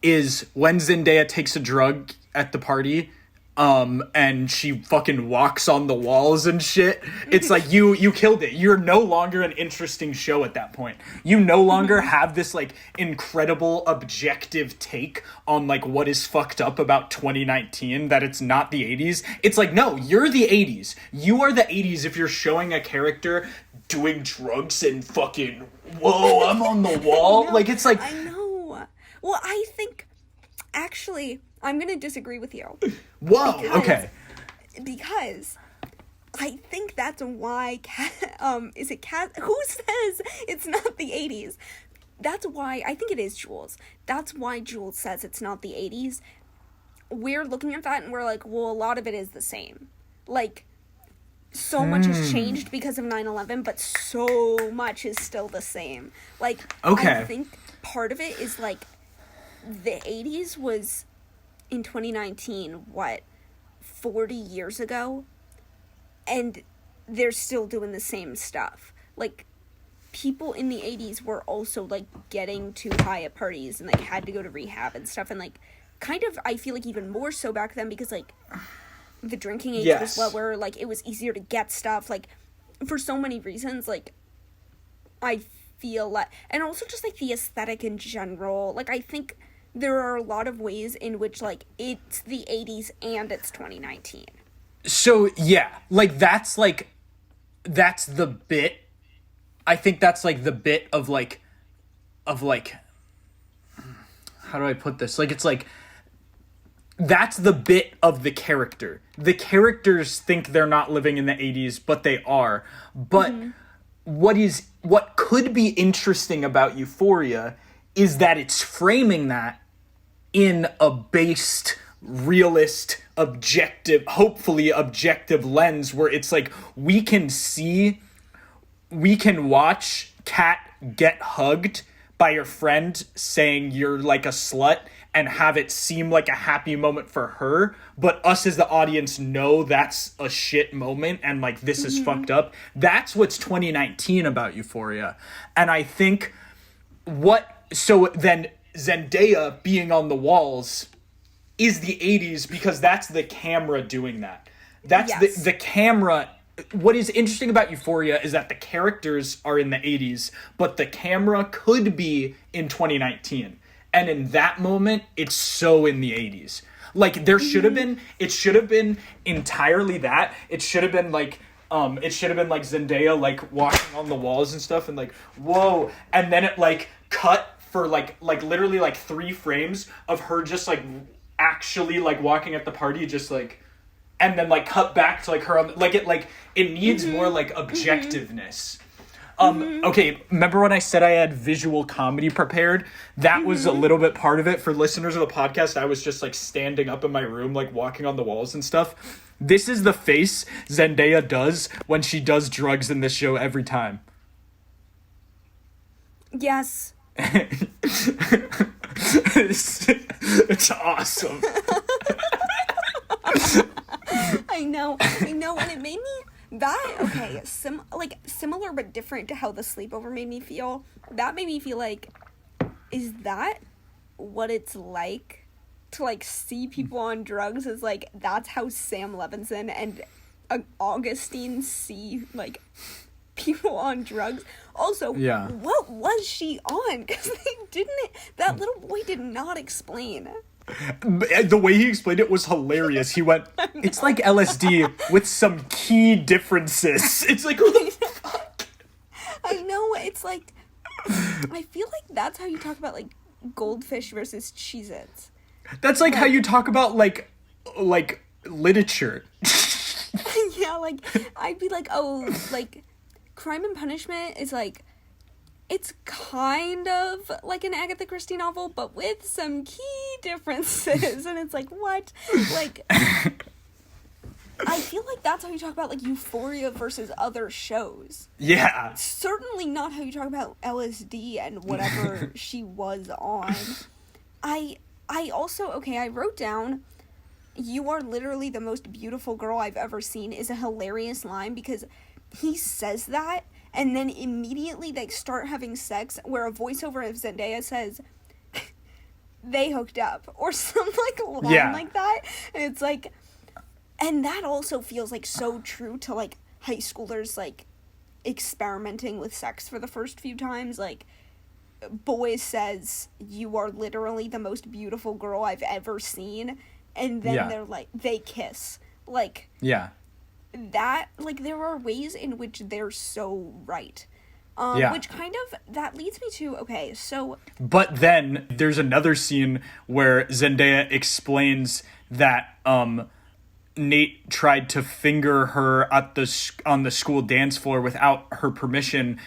is when Zendaya takes a drug at the party, and she fucking walks on the walls and shit. It's like, you killed it. You're no longer an interesting show at that point. You no longer have this, like, incredible objective take on, like, what is fucked up about 2019, that it's not the 80s. It's like, no, you're the 80s. You are the 80s if you're showing a character doing drugs and fucking, whoa, I'm on the wall. Like, it's like... I know. Well, I think, actually... I'm going to disagree with you. Whoa, okay. Because I think that's why, is it Cat? Who says it's not the 80s? That's why, I think it is Jules. That's why Jules says it's not the 80s. We're looking at that and we're like, well, a lot of it is the same. Like, so much has changed because of 9/11, but so much is still the same. Like, okay. I think part of it is, like, the 80s was... in 2019, 40 years ago, and they're still doing the same stuff. Like, people in the 80s were also, like, getting too high at parties and, like, had to go to rehab and stuff, and, like, kind of, I feel like even more so back then because, like, the drinking age was lower, like, it was easier to get stuff, like, for so many reasons, like, I feel like, and also just, like, the aesthetic in general, like, I think... there are a lot of ways in which, like, it's the 80s and it's 2019. So, yeah. Like, that's the bit. I think that's, like, the bit of, like, how do I put this? Like, it's, like, that's the bit of the character. The characters think they're not living in the 80s, but they are. But what could be interesting about Euphoria is that it's framing that in a based, realist, hopefully objective lens where it's like, we can watch Kat get hugged by your friend saying you're like a slut and have it seem like a happy moment for her, but us as the audience know that's a shit moment and, like, this is fucked up. That's what's 2019 about Euphoria. And I think so then Zendaya being on the walls is the 80s because that's the camera doing that. That's the camera. What is interesting about Euphoria is that the characters are in the 80s, but the camera could be in 2019. And in that moment, it's so in the 80s. Like, there should have been, it should have been entirely that. It should have been like, Zendaya, like, walking on the walls and stuff and, like, whoa. And then it, like, cut for, like literally, like, 3 frames of her just, like, actually, like, walking at the party, just, like, and then, like, cut back to, like, her on, it needs more, like, objectiveness. Okay, remember when I said I had visual comedy prepared? That was a little bit part of it. For listeners of the podcast, I was just, like, standing up in my room, like, walking on the walls and stuff. This is the face Zendaya does when she does drugs in this show every time. Yes. It's awesome. I know, and it made me similar but different to how the sleepover made me feel. That made me feel like, is that what it's like to, like, see people on drugs? Is, like, that's how Sam Levinson and Augustine see, like, people on drugs. Also, what was she on? Because that little boy did not explain. The way he explained it was hilarious. He went, it's like LSD with some key differences. It's like, who the fuck? I know, it's like, I feel like that's how you talk about, like, goldfish versus Cheez-Its. That's like how you talk about, like literature. Yeah, like, I'd be like, oh, like, Crime and Punishment is, like, it's kind of like an Agatha Christie novel, but with some key differences. And it's like, what? Like, I feel like that's how you talk about, like, Euphoria versus other shows. Yeah. Certainly not how you talk about LSD and whatever she was on. I also, okay, I wrote down, "You are literally the most beautiful girl I've ever seen" is a hilarious line because he says that, and then immediately they start having sex, where a voiceover of Zendaya says, "They hooked up," or some, like, line like that. And it's like, and that also feels, like, so true to, like, high schoolers, like, experimenting with sex for the first few times. Like, boy says, "You are literally the most beautiful girl I've ever seen," and then they're like, they kiss. Like, that, like, there are ways in which they're so right. Which kind of, that leads me to, okay, so... But then, there's another scene where Zendaya explains that, Nate tried to finger her on the school dance floor without her permission,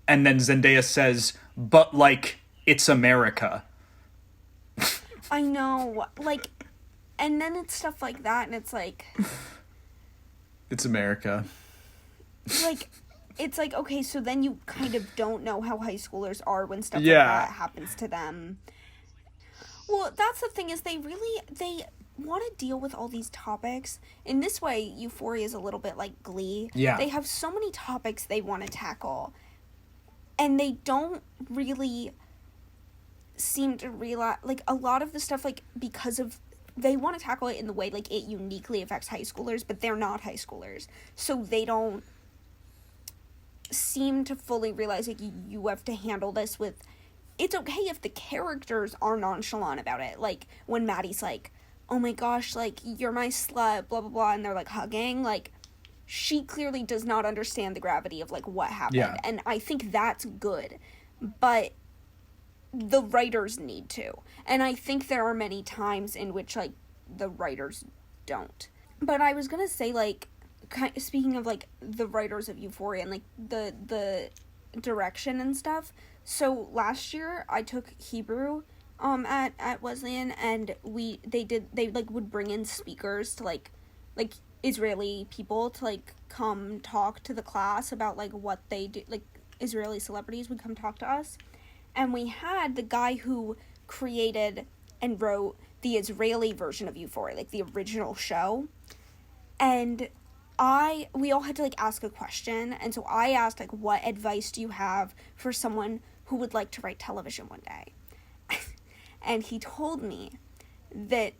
and then Zendaya says, "But, like, it's America." I know, like, and then it's stuff like that, and it's like... It's America. Like, it's like, okay, so then you kind of don't know how high schoolers are when stuff like that happens to them. Well, that's the thing, is they want to deal with all these topics. In this way, Euphoria is a little bit like Glee. Yeah. They have so many topics they want to tackle, and they don't really seem to realize, like, a lot of the stuff, like, because of, they want to tackle it in the way, like, it uniquely affects high schoolers, but they're not high schoolers. So they don't seem to fully realize, like, you have to handle this with, it's okay if the characters are nonchalant about it. Like, when Maddie's like, "Oh my gosh, like, you're my slut, blah, blah, blah," and they're, like, hugging, like, she clearly does not understand the gravity of, like, what happened. Yeah. And I think that's good. But the writers need to. And I think there are many times in which, like, the writers don't. But I was gonna say, like, speaking of, like, the writers of Euphoria and, like, the direction and stuff. So last year I took Hebrew at Wesleyan, and they would bring in speakers to, like Israeli people to, like, come talk to the class about, like, what they do. Like, Israeli celebrities would come talk to us. And we had the guy who created and wrote the Israeli version of Euphoria, like, the original show. And we all had to, like, ask a question. And so I asked, like, what advice do you have for someone who would like to write television one day? And he told me that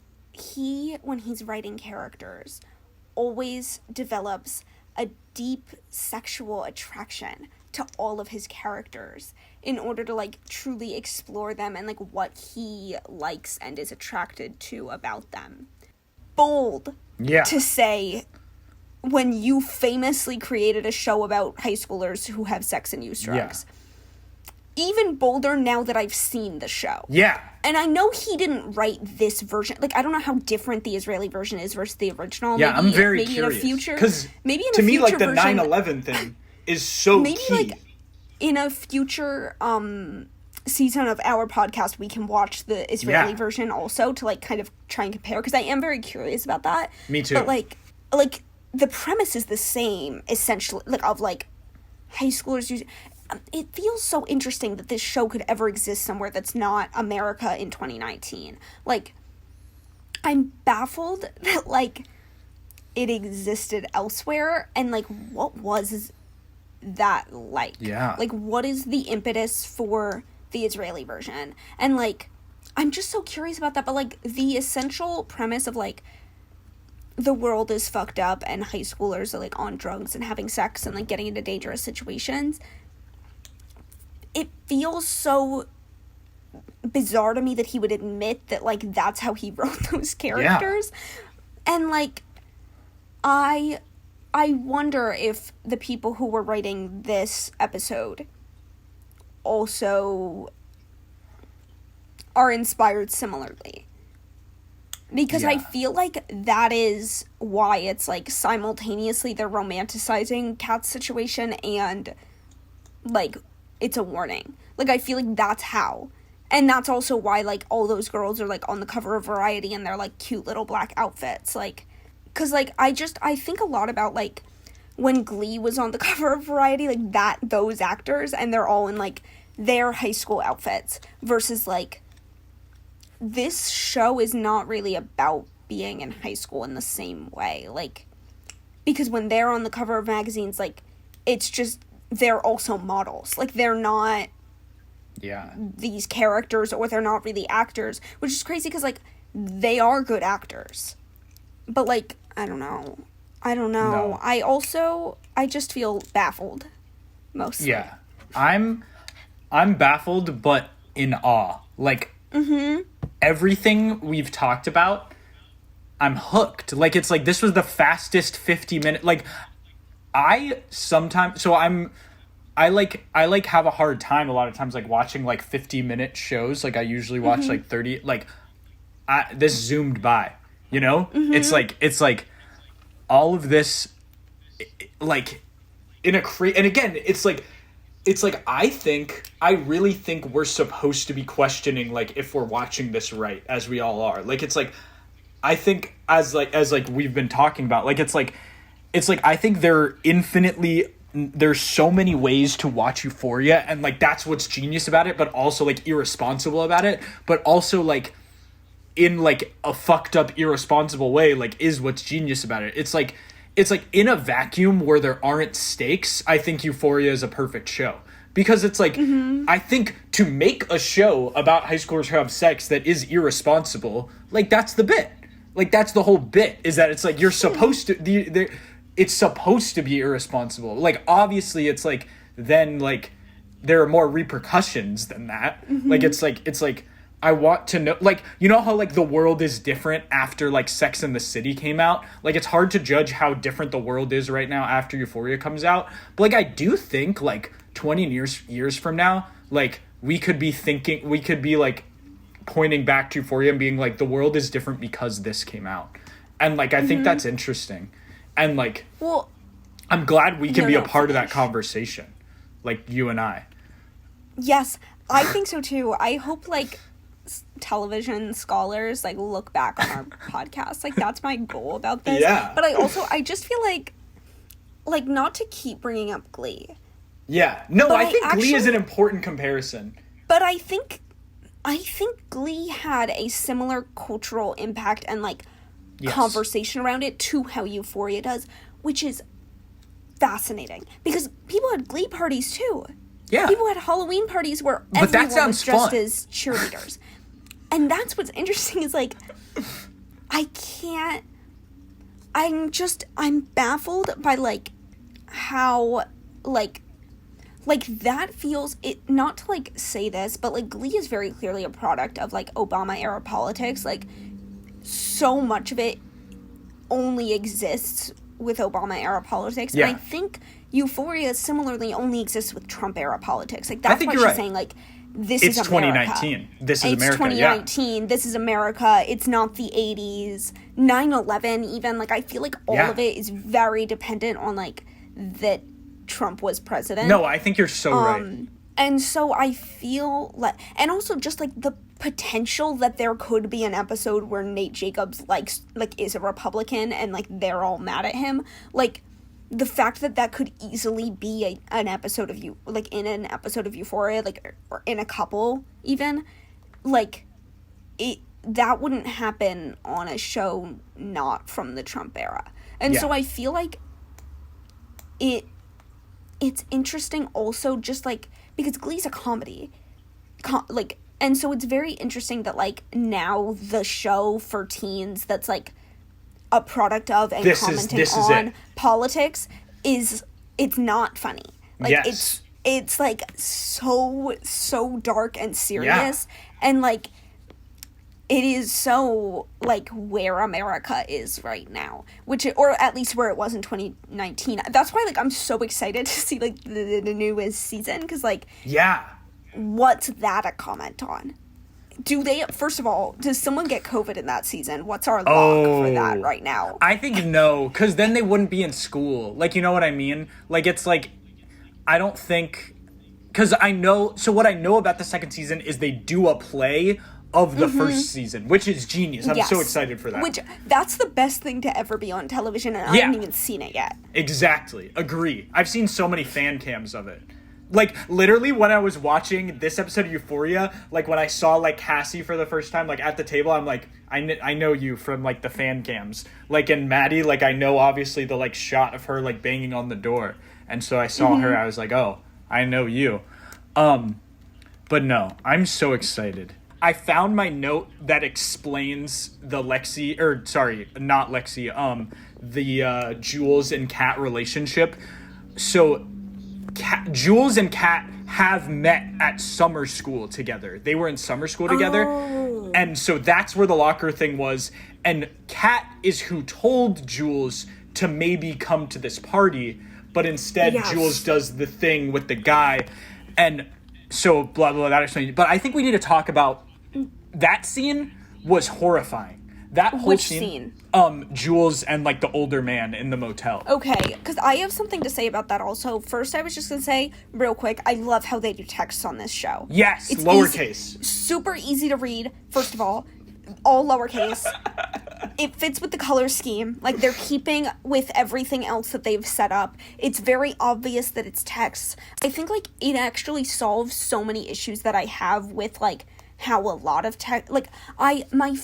when he's writing characters, always develops a deep sexual attraction to all of his characters in order to, like, truly explore them and, like, what he likes and is attracted to about them. Bold to say when you famously created a show about high schoolers who have sex and use drugs. Even bolder now that I've seen the show. Yeah. And I know he didn't write this version. Like, I don't know how different the Israeli version is versus the original. Yeah, maybe, I'm very maybe curious. In a future, because to me, like, the 9/11 thing is so maybe key. Like, in a future season of our podcast, we can watch the Israeli version also to, like, kind of try and compare, because I am very curious about that. Me too. But, like the premise is the same, essentially, like, of, like, high schoolers using... It feels so interesting that this show could ever exist somewhere that's not America in 2019. Like, I'm baffled that, like, it existed elsewhere, and, like, what was that like? Yeah. Like, what is the impetus for the Israeli version? And, like, I'm just so curious about that, but, like, the essential premise of, like, the world is fucked up and high schoolers are, like, on drugs and having sex and, like, getting into dangerous situations, it feels so bizarre to me that he would admit that, like, that's how he wrote those characters. Yeah. And, like, I wonder if the people who were writing this episode also are inspired similarly. Because I feel like that is why it's, like, simultaneously they're romanticizing Kat's situation and, like, it's a warning. Like, I feel like that's how. And that's also why, like, all those girls are, like, on the cover of Variety in their, like, cute little black outfits. Like, because, like, I think a lot about, like, when Glee was on the cover of Variety, like, those actors, and they're all in, like, their high school outfits versus, like, this show is not really about being in high school in the same way, like, because when they're on the cover of magazines, like, it's just, they're also models, like, they're not these characters, or they're not really actors, which is crazy, because, like, they are good actors, but, like, I don't know, no. I just feel baffled, mostly. Yeah, I'm baffled, but in awe, like, everything we've talked about, I'm hooked. Like, it's like, this was the fastest 50-minute, like, I have a hard time a lot of times, like, watching, like, 50-minute shows. Like, I usually watch, like, 30, like, this zoomed by, you know? It's like, all of this, like, and again, it's like, I really think we're supposed to be questioning, like, if we're watching this right, as we all are. Like, it's like, I think as we've been talking about, like, it's like, I think there's so many ways to watch Euphoria, and, like, that's what's genius about it, but also, like, irresponsible about it, but also, like, in, like, a fucked up, irresponsible way, like, is what's genius about it. It's like, in a vacuum where there aren't stakes, I think Euphoria is a perfect show. Because it's like, I think to make a show about high schoolers who have sex that is irresponsible, like, that's the bit. Like, that's the whole bit, is that it's like, you're supposed to, it's supposed to be irresponsible. Like, obviously, it's like, then, like, there are more repercussions than that. Like, it's like, I want to know, like, you know how, like, the world is different after, like, Sex and the City came out? Like, it's hard to judge how different the world is right now after Euphoria comes out. But, like, I do think, like, 20 years from now, like, we could be, like, pointing back to Euphoria and being like, the world is different because this came out. And, like, I think that's interesting. And, like, well, I'm glad we can be a part of that conversation. Like, you and I. Yes, I think so, too. I hope, like, television scholars, like, look back on our podcast. Like, that's my goal about this. Yeah. But I just feel like, not to keep bringing up Glee. Yeah. No, I think Glee is an important comparison. But I think Glee had a similar cultural impact and, like, conversation around it to how Euphoria does, which is fascinating. Because people had Glee parties, too. Yeah. People had Halloween parties where everyone was dressed as cheerleaders. And that's what's interesting is, like, I'm baffled by, like, how, like, that feels, it, not to, like, say this, but, like, Glee is very clearly a product of, like, Obama-era politics. Like, so much of it only exists with Obama-era politics. Yeah. And I think Euphoria similarly only exists with Trump-era politics. Like, that's why she's saying, like, this is America. 2019. This is America, 2019. Yeah. This is America. It's not the 80s. 9/11 even. Like, I feel like all of it is very dependent on, like, that Trump was president. No, I think you're so right. And so I feel like, and also just, like, the potential that there could be an episode where Nate Jacobs is a Republican and, like, they're all mad at him. Like, the fact that could easily be an episode of in an episode of Euphoria, like, or in a couple even, like, that wouldn't happen on a show not from the Trump era. And so I feel like it's interesting also just, like, because Glee's a comedy, and so it's very interesting that, like, now the show for teens that's, like, a product of and commenting on politics it's not funny. Like, yes. It's like so dark and serious, and like it is so like where America is right now, or at least where it was in 2019. That's why like I'm so excited to see like the newest season, because like what's that a comment on? First of all, does someone get COVID in that season? What's our lock for that right now? I think no, because then they wouldn't be in school. Like, you know what I mean? Like, it's like, I don't think, because so what I know about the second season is they do a play of the first season, which is genius. I'm so excited for that. That's the best thing to ever be on television, and I haven't even seen it yet. Exactly. Agree. I've seen so many fan cams of it. Like, literally, when I was watching this episode of Euphoria, like, when I saw, like, Cassie for the first time, like, at the table, I'm like, I know you from, like, the fan cams. Like, and Maddie, like, I know, obviously, the, like, shot of her, like, banging on the door. And so I saw her, I was like, oh, I know you. But no, I'm so excited. I found my note that explains the Jules and Kat relationship. So Jules and Kat have met at summer school together. They were in summer school together. Oh. And so that's where the locker thing was. And Kat is who told Jules to maybe come to this party, but instead Jules does the thing with the guy. And so blah, blah, blah, that explains. But I think we need to talk about that scene was horrifying. That whole Which scene? Jules and, like, the older man in the motel. Okay, because I have something to say about that also. First, I was just going to say, real quick, I love how they do texts on this show. Yes, it's lowercase. Super easy to read, first of all lowercase. It fits with the color scheme. Like, they're keeping with everything else that they've set up. It's very obvious that it's text. I think, like, it actually solves so many issues that I have with, like, how a lot of text... Like, my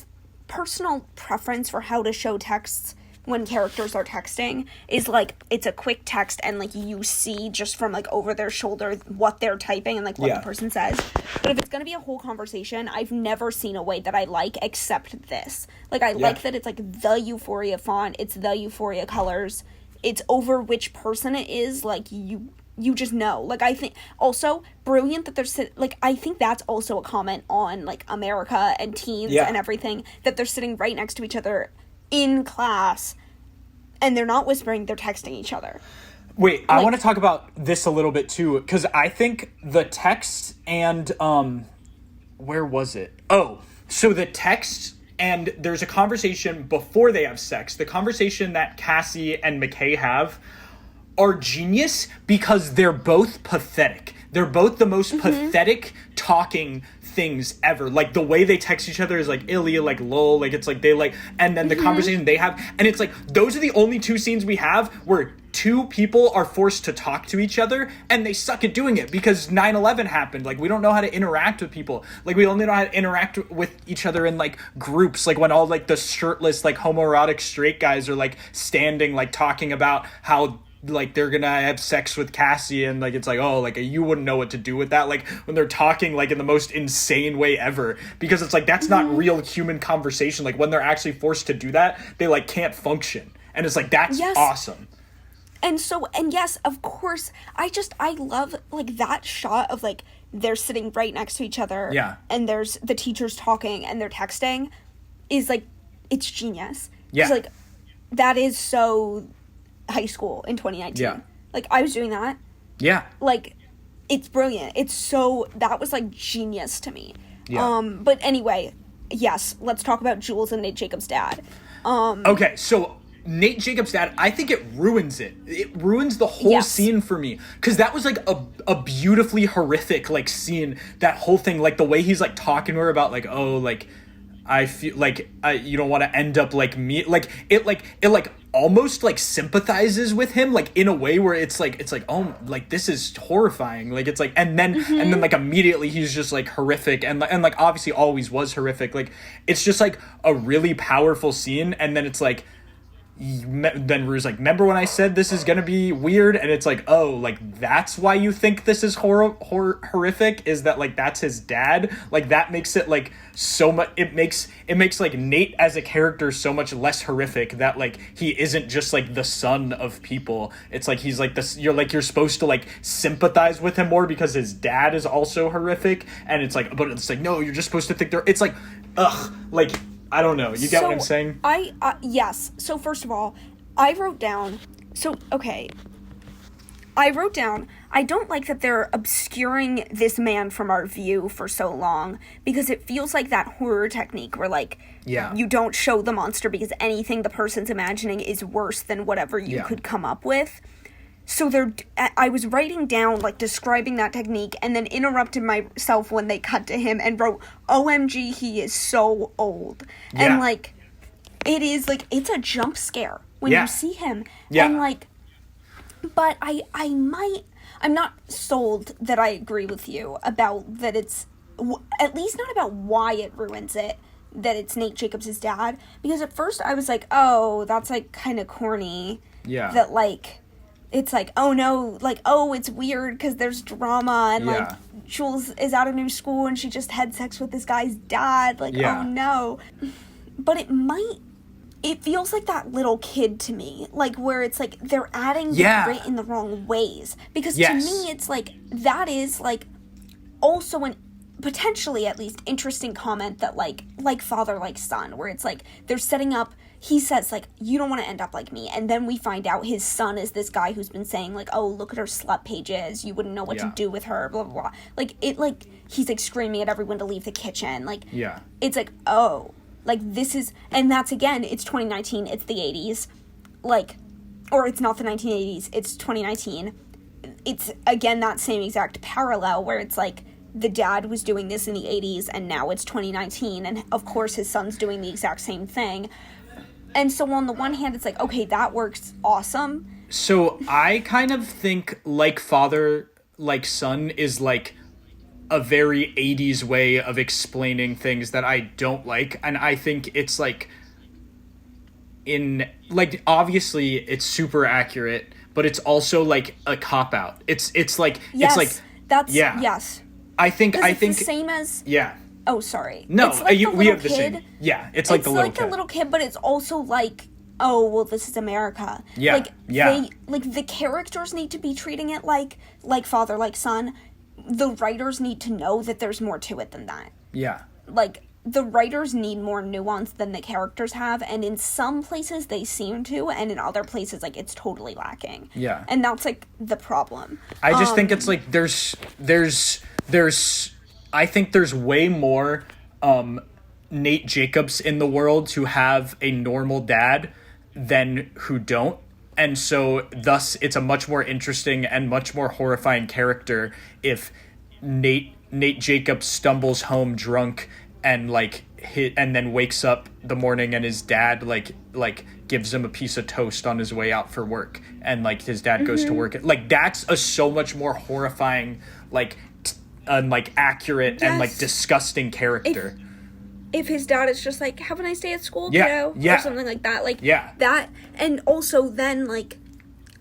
personal preference for how to show texts when characters are texting is like it's a quick text and like you see just from like over their shoulder what they're typing and like what the person says. But if it's gonna be a whole conversation, I've never seen a way that I like except this. Like I like that it's like the Euphoria font, it's the Euphoria colors, it's over which person it is, like you just know. Like, I think also brilliant that they're like, I think that's also a comment on like America and teens and everything, that they're sitting right next to each other in class and they're not whispering, they're texting each other. Wait, I want to talk about this a little bit too, because I think the text and where was it? Oh, so the text and there's a conversation before they have sex. The conversation that Cassie and McKay have are genius because they're both pathetic. They're both the most pathetic talking things ever. Like, the way they text each other is like, Ilya, like, lol, like, it's like, they like, and then the conversation they have, and it's like, those are the only two scenes we have where two people are forced to talk to each other, and they suck at doing it because 9/11 happened. Like, we don't know how to interact with people. Like, we only know how to interact with each other in, like, groups. Like, when all, like, the shirtless, like, homoerotic straight guys are, like, standing, like, talking about how, like, they're gonna have sex with Cassie, and, like, it's like, oh, like, you wouldn't know what to do with that. Like, when they're talking, like, in the most insane way ever, because it's like, that's not real human conversation. Like, when they're actually forced to do that, they, like, can't function, and it's like, that's awesome. And yes, of course, I love, like, that shot of, like, they're sitting right next to each other, and there's the teachers talking, and they're texting, is, like, it's genius. It's, like, that is so high school in 2019. Like, I was doing that. Like, it's brilliant. It's so, that was, like, genius to me. But anyway, yes, let's talk about Jules and Nate Jacobs' dad. Okay, so Nate Jacobs' dad, I think it ruins it. It ruins the whole scene for me. Because that was, like, a beautifully horrific, like, scene. That whole thing, like, the way he's, like, talking to her about, like, oh, like, I feel like you don't want to end up like me. Like, it almost, like, sympathizes with him, like, in a way where it's like, oh, like, this is horrifying. Like, it's like, and then like, immediately he's just, like, horrific, and like, obviously always was horrific. Like, it's just, like, a really powerful scene, and then it's like, then Rue's like, remember when I said this is gonna be weird? And it's like, oh, like, that's why you think this is horrific, is that, like, that's his dad? Like, that makes it, like, so much, it makes like Nate as a character so much less horrific, that, like, he isn't just, like, the son of people. It's like he's like this, you're supposed to, like, sympathize with him more because his dad is also horrific, and it's like, but it's like, no, you're just supposed to think it's like, ugh, like, I don't know. You get what I'm saying? Yes. So first of all, I wrote down, I don't like that they're obscuring this man from our view for so long, because it feels like that horror technique where, like, you don't show the monster because anything the person's imagining is worse than whatever you could come up with. So I was writing down, like, describing that technique, and then interrupted myself when they cut to him and wrote, OMG, he is so old. Yeah. And, like, it is, like, it's a jump scare when you see him. Yeah. And, like, but I'm not sold that I agree with you about that it's, at least not about why it ruins it, that it's Nate Jacobs' dad. Because at first I was like, oh, that's, like, kind of corny. Yeah. That, like, it's like, oh no, like, oh, it's weird because there's drama, and like, Jules is at a new school and she just had sex with this guy's dad, like, oh no. But it feels like that little kid to me, like, where it's like they're adding grit in the wrong ways, because to me it's like, that is like also an potentially at least interesting comment that like father like son, where it's like they're setting up, he says, like, you don't want to end up like me, and then we find out his son is this guy who's been saying, like, oh, look at her slut pages, you wouldn't know what to do with her, blah blah blah, like, it, like, he's like screaming at everyone to leave the kitchen, like, it's like, oh, like, this is, and that's, again, it's 2019, it's the 80s, like, or it's not the 1980s, it's 2019, it's, again, that same exact parallel where it's like, the dad was doing this in the 80s, and now it's 2019, and of course his son's doing the exact same thing. And so on the one hand, it's like, okay, that works awesome. So I kind of think like father, like son is like a very 80s way of explaining things that I don't like. And I think it's like obviously it's super accurate, but it's also like a cop out. It's like, yes, it's like, that's, yes. I think the same as, oh, sorry. No, it's like we have the same. Yeah, it's like the little kid. It's like the little kid, but it's also like, oh, well, this is America. Yeah, like, the characters need to be treating it like father, like son. The writers need to know that there's more to it than that. Yeah. Like, the writers need more nuance than the characters have, and in some places they seem to, and in other places, like, it's totally lacking. Yeah. And that's, like, the problem. I just think it's, like, there's I think there's way more Nate Jacobs in the world who have a normal dad than who don't. And so thus it's a much more interesting and much more horrifying character if Nate Jacobs stumbles home drunk and like and then wakes up the morning and his dad like gives him a piece of toast on his way out for work, and like his dad goes to work. Like, that's a so much more horrifying, like like accurate and like disgusting character. If his dad is just like, have a nice day at school, kiddo, or something like that, like that. And also then, like,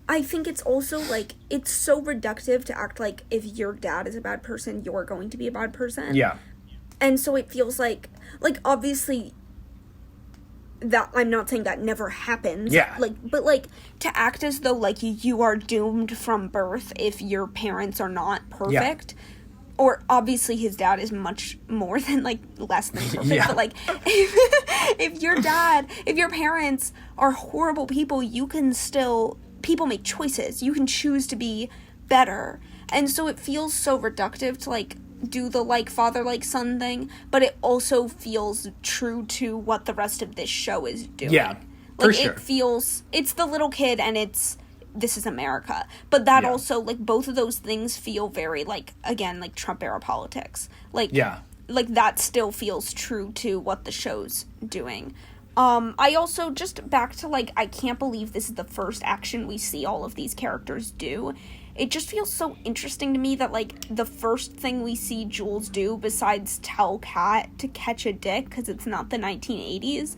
I think it's also like, it's so reductive to act like if your dad is a bad person, you're going to be a bad person. Yeah. And so it feels like obviously that, I'm not saying that never happens. Yeah. Like, but like, to act as though like you are doomed from birth if your parents are not perfect. Yeah. Or, obviously, his dad is much more than, like, less than perfect. But, like, if your parents are horrible people, people make choices. You can choose to be better. And so it feels so reductive to, like, do the, like, father, like, son thing. But it also feels true to what the rest of this show is doing. Yeah, for sure. It feels, it's the little kid, and this is America. But that also, like, both of those things feel very, like, again, like, Trump-era politics. Like, like, that still feels true to what the show's doing. I also, just back to, like, I can't believe this is the first action we see all of these characters do. It just feels so interesting to me that, like, the first thing we see Jules do, besides tell Kat to catch a dick, because it's not the 1980s,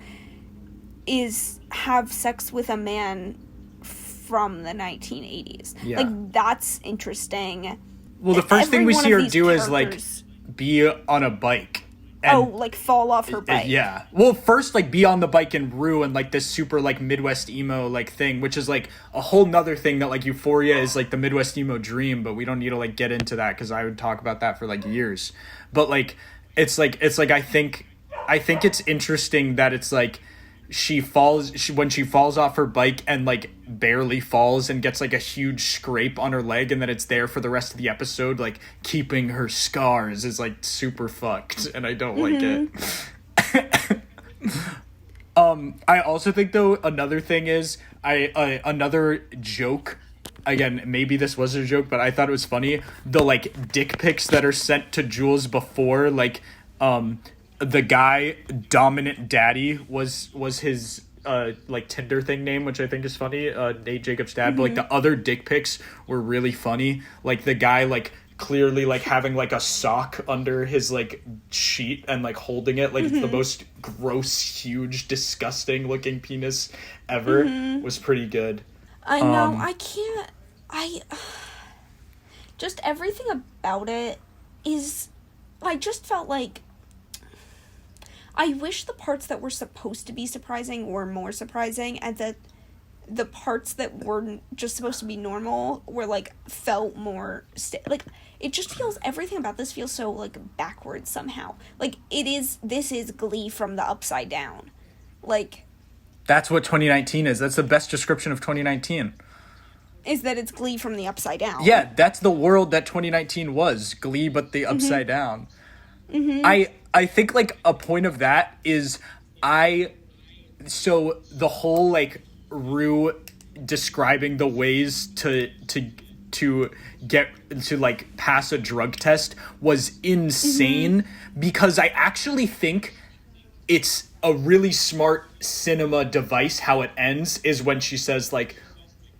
is have sex with a man from the 1980s. Yeah. Like, that's interesting. Well, the first thing we see her do is, like, characters- be on a bike. And, like, fall off her bike. Yeah. Well, first, like, be on the bike and ruin, like, this super, like, Midwest emo, like, thing, which is, like, a whole nother thing that, like, Euphoria is, like, the Midwest emo dream, but we don't need to, like, get into that, because I would talk about that for, like, years. But, like, it's like, I think it's interesting that it's, like, when she falls off her bike and, like, barely falls and gets, like, a huge scrape on her leg, and then it's there for the rest of the episode, like, keeping her scars is, like, super fucked, and I don't like it. I also think, though, another thing is, another joke, again, maybe this was a joke, but I thought it was funny, the, like, dick pics that are sent to Jules before, like, the guy, Dominant Daddy, was his, like, Tinder thing name, which I think is funny, Nate Jacobs' dad, but, like, the other dick pics were really funny, like, the guy, like, clearly, like, having, like, a sock under his, like, sheet and, like, holding it, like, it's the most gross, huge, disgusting looking penis ever, was pretty good. I know, just everything about it is, I just felt like, I wish the parts that were supposed to be surprising were more surprising, and that the parts that were just supposed to be normal were, like, felt more, like, it just feels, everything about this feels so, like, backwards somehow. Like, this is Glee from the upside down. Like, that's what 2019 is. That's the best description of 2019. Is that it's Glee from the upside down. Yeah, that's the world that 2019 was. Glee, but the upside down. I think, like, a point of that is so the whole, like, Rue describing the ways to get to, like, pass a drug test was insane, because I actually think it's a really smart cinema device. How it ends is when she says, like,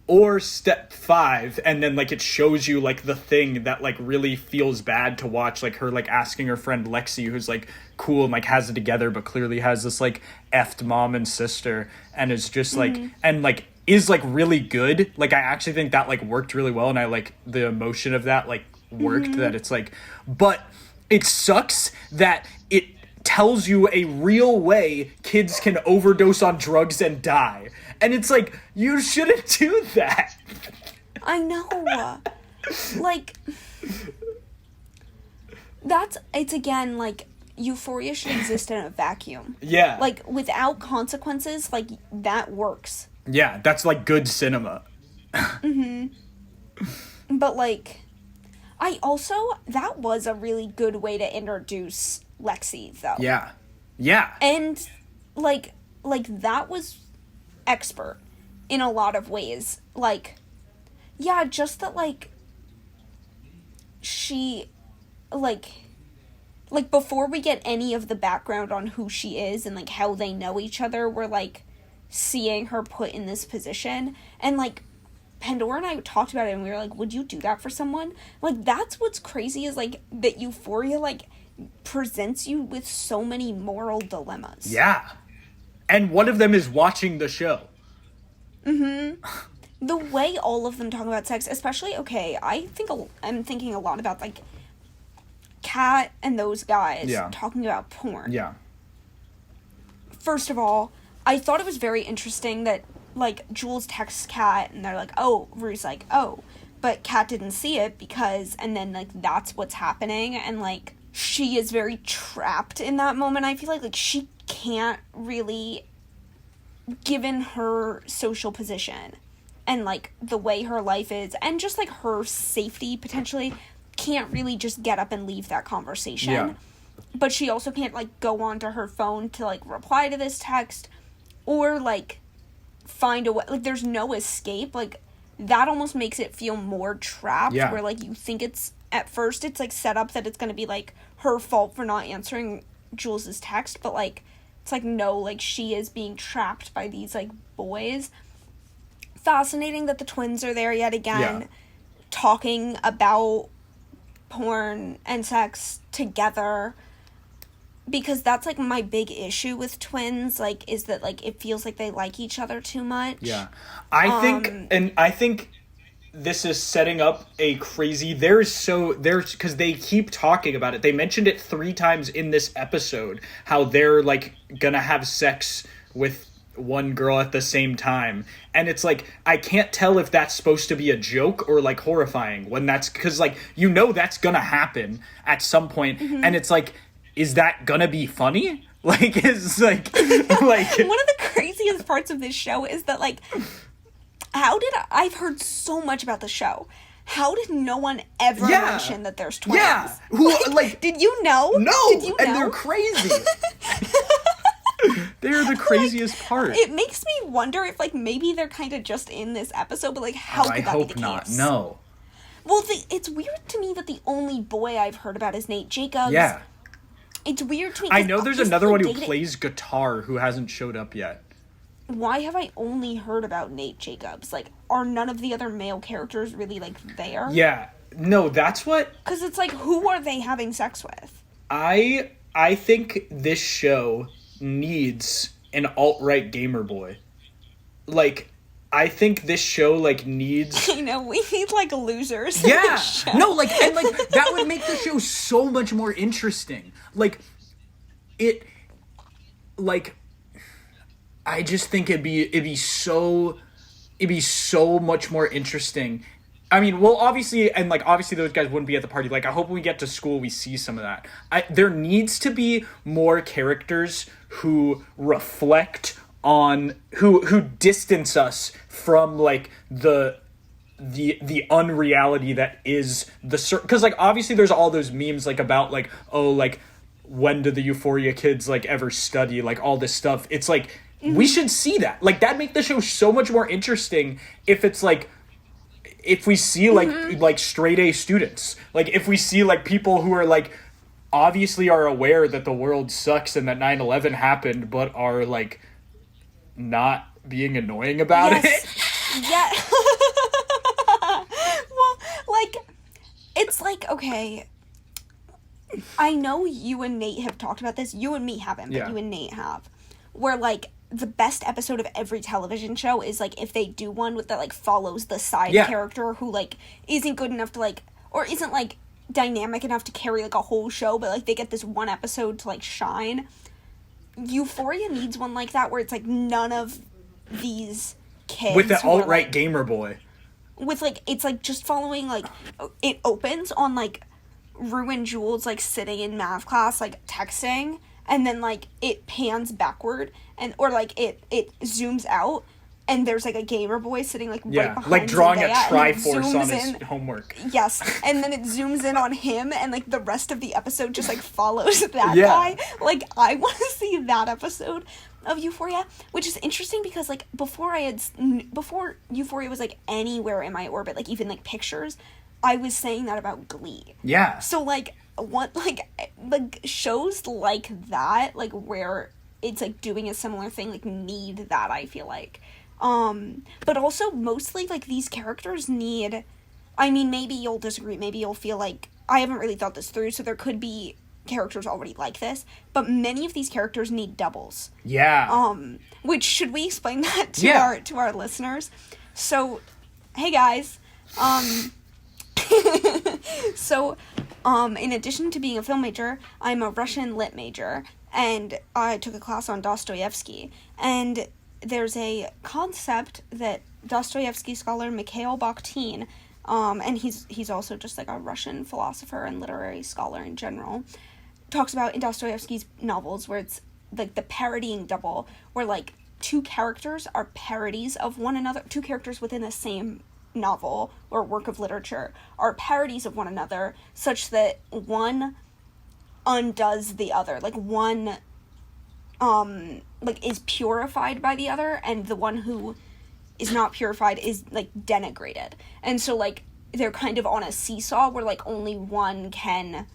or step 5, and then, like, it shows you, like, the thing that, like, really feels bad to watch, like, her, like, asking her friend Lexi, who's, like, cool and, like, has it together, but clearly has this, like, effed mom and sister, and is just, like, and, like, is, like, really good. Like, I actually think that, like, worked really well, and I, like, the emotion of that, like, worked, that it's, like, but it sucks that it tells you a real way kids can overdose on drugs and die. And it's like, you shouldn't do that. I know. Like, it's again, like, Euphoria should exist in a vacuum. Yeah. Like, without consequences, like, that works. Yeah, that's, like, good cinema. But, like, that was a really good way to introduce Lexi, though. Yeah. Yeah. And, like, that was expert in a lot of ways. Like, yeah, just that, like, she, like, before we get any of the background on who she is and, like, how they know each other, we're, like, seeing her put in this position. And, like, Pandora and I talked about it, and we were like, would you do that for someone? Like, that's what's crazy, is, like, that Euphoria, like, presents you with so many moral dilemmas. Yeah. And one of them is watching the show. The way all of them talk about sex, especially, okay, I'm thinking a lot about, like, Kat and those guys talking about porn. Yeah. First of all, I thought it was very interesting that, like, Jules texts Kat, and they're like, oh, Rue's like, oh, but Kat didn't see it because, and then, like, that's what's happening, and, like, she is very trapped in that moment. I feel like, she can't really, given her social position and, like, the way her life is, and just, like, her safety, potentially, can't really just get up and leave that conversation. Yeah. But she also can't, like, go onto her phone to, like, reply to this text, or, like, find a way, like, there's no escape. Like, that almost makes it feel more trapped, where, like, you think it's, at first, it's, like, set up that it's gonna be, like, her fault for not answering Jules's text, but, like, it's, like, no, like, she is being trapped by these, like, boys. Fascinating that the twins are there yet again, talking about porn and sex together. because that's, like, my big issue with twins, like, is that, like, it feels like they like each other too much. Yeah. I think this is setting up a crazy, because they keep talking about it. They mentioned it 3 times in this episode, how they're, like, gonna have sex with one girl at the same time. And it's like, I can't tell if that's supposed to be a joke or, like, horrifying when that's, because, like, that's gonna happen at some point. And it's like, is that gonna be funny? Like, it's like One of the craziest parts of this show is that, like, I've heard so much about the show. How did no one ever mention that there's twins? Yeah. Did you know? No. Did you know? And they're crazy. They're the craziest part. It makes me wonder if, like, maybe they're kind of just in this episode, but, like, how could that be the case? I hope not. No. Well, it's weird to me that the only boy I've heard about is Nate Jacobs. Yeah. It's weird to me. I know there's another one who plays guitar who hasn't showed up yet. Why have I only heard about Nate Jacobs? Like, are none of the other male characters really, like, there? Yeah. No, that's what... Because it's like, who are they having sex with? I think this show needs an alt-right gamer boy. Like, I think this show, like, needs... You know, we need, like, losers. Yeah. No, like, and, like, that would make the show so much more interesting. Like, I just think it'd be so much more interesting. I mean, well, obviously those guys wouldn't be at the party. Like, I hope when we get to school we see some of that. There needs to be more characters who reflect on who distance us from, like, the unreality that is because, like, obviously there's all those memes, like, about, like, oh, like, when do the Euphoria kids, like, ever study, like, all this stuff. It's like, we should see that. Like, that'd make the show so much more interesting if it's, like, if we see, like straight A students. Like, if we see, like, people who are, like, obviously are aware that the world sucks and that 9/11 happened, but are, like, not being annoying about it. Yeah. Well, like, it's like, okay, I know you and Nate have talked about this. You and me haven't, but you and Nate have. Where, like, the best episode of every television show is, like, if they do one that, like, follows the side character who, like, isn't good enough to, like, or isn't, like, dynamic enough to carry, like, a whole show, but, like, they get this one episode to, like, shine. Euphoria needs one like that, where it's, like, none of these kids with the alt-right like, gamer boy. With, like, it's, like, just following, like, it opens on, like, Rue and Jules, like, sitting in math class, like, texting, and then, like, it pans backward, or, like, it zooms out, and there's, like, a gamer boy sitting, like, right behind like, drawing Zendaya, a Triforce on his homework. Yes, and then it zooms in on him, and, like, the rest of the episode just, like, follows that guy. Like, I want to see that episode of Euphoria, which is interesting because, like, before Euphoria was, like, anywhere in my orbit, like, even, like, pictures, I was saying that about Glee. Yeah. So, like, what, like, shows like that, like, where it's, like, doing a similar thing, like, need that, I feel like. But also, mostly, like, these characters need, I mean, maybe you'll disagree, maybe you'll feel like, I haven't really thought this through, so there could be characters already like this, but many of these characters need doubles. Yeah. Which, should we explain that to our listeners? So, hey guys, so, in addition to being a film major, I'm a Russian lit major, and I took a class on Dostoevsky, and there's a concept that Dostoevsky scholar Mikhail Bakhtin, and he's also just, like, a Russian philosopher and literary scholar in general, talks about in Dostoevsky's novels, where it's, like, the parodying double, where, like, two characters are parodies of one another, two characters within the same novel or work of literature are parodies of one another, such that one undoes the other, like, one like, is purified by the other, and the one who is not purified is, like, denigrated. And so, like, they're kind of on a seesaw where, like, only one can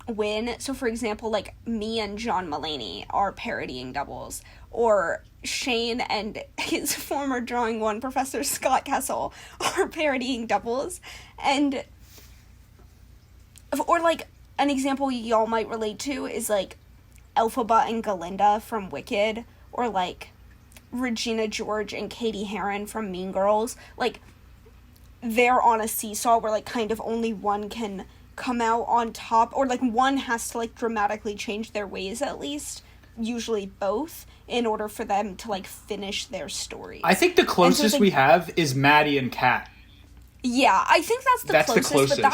win. So, for example, like, me and John Mulaney are parodying doubles, or Shane and his former drawing one professor Scott Kessel are parodying doubles. And, or, like, an example y'all might relate to is, like, Elphaba and Galinda from Wicked, or, like, Regina George and Katie Heron from Mean Girls. Like, they're on a seesaw where, like, kind of only one can come out on top, or, like, one has to, like, dramatically change their ways, at least, usually both, in order for them to, like, finish their story. I think the closest we have is Maddie and Kat. Yeah, I think that's the closest, but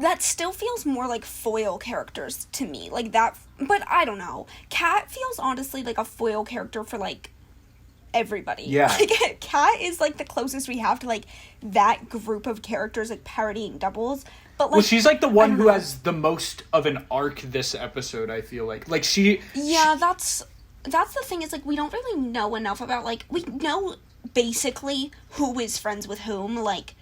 that still feels more like foil characters to me, like that, but I don't know. Kat feels honestly like a foil character for, like, everybody. Yeah. Like, Kat is, like, the closest we have to, like, that group of characters, like, parodying doubles, but, like... Well, she's, like, the one who has the most of an arc this episode, I feel like. Like, Yeah, that's the thing, is, like, we don't really know enough about, like, we know basically who is friends with whom, like,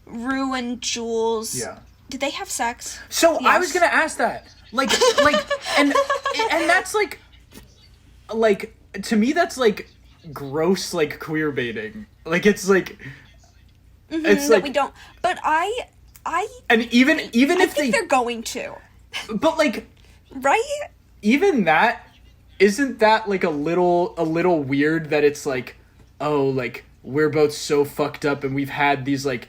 Rue and Jules. Yeah. Did they have sex? So, Yes. I was gonna ask that. Like, and that's, like, to me, that's, like, gross, like, queer baiting. Like, it's, like, it's, that like... we don't, but I... And even I if think they're going to. But, like... Right? Even that, isn't that, like, a little weird that it's, like, oh, like, we're both so fucked up and we've had these, like,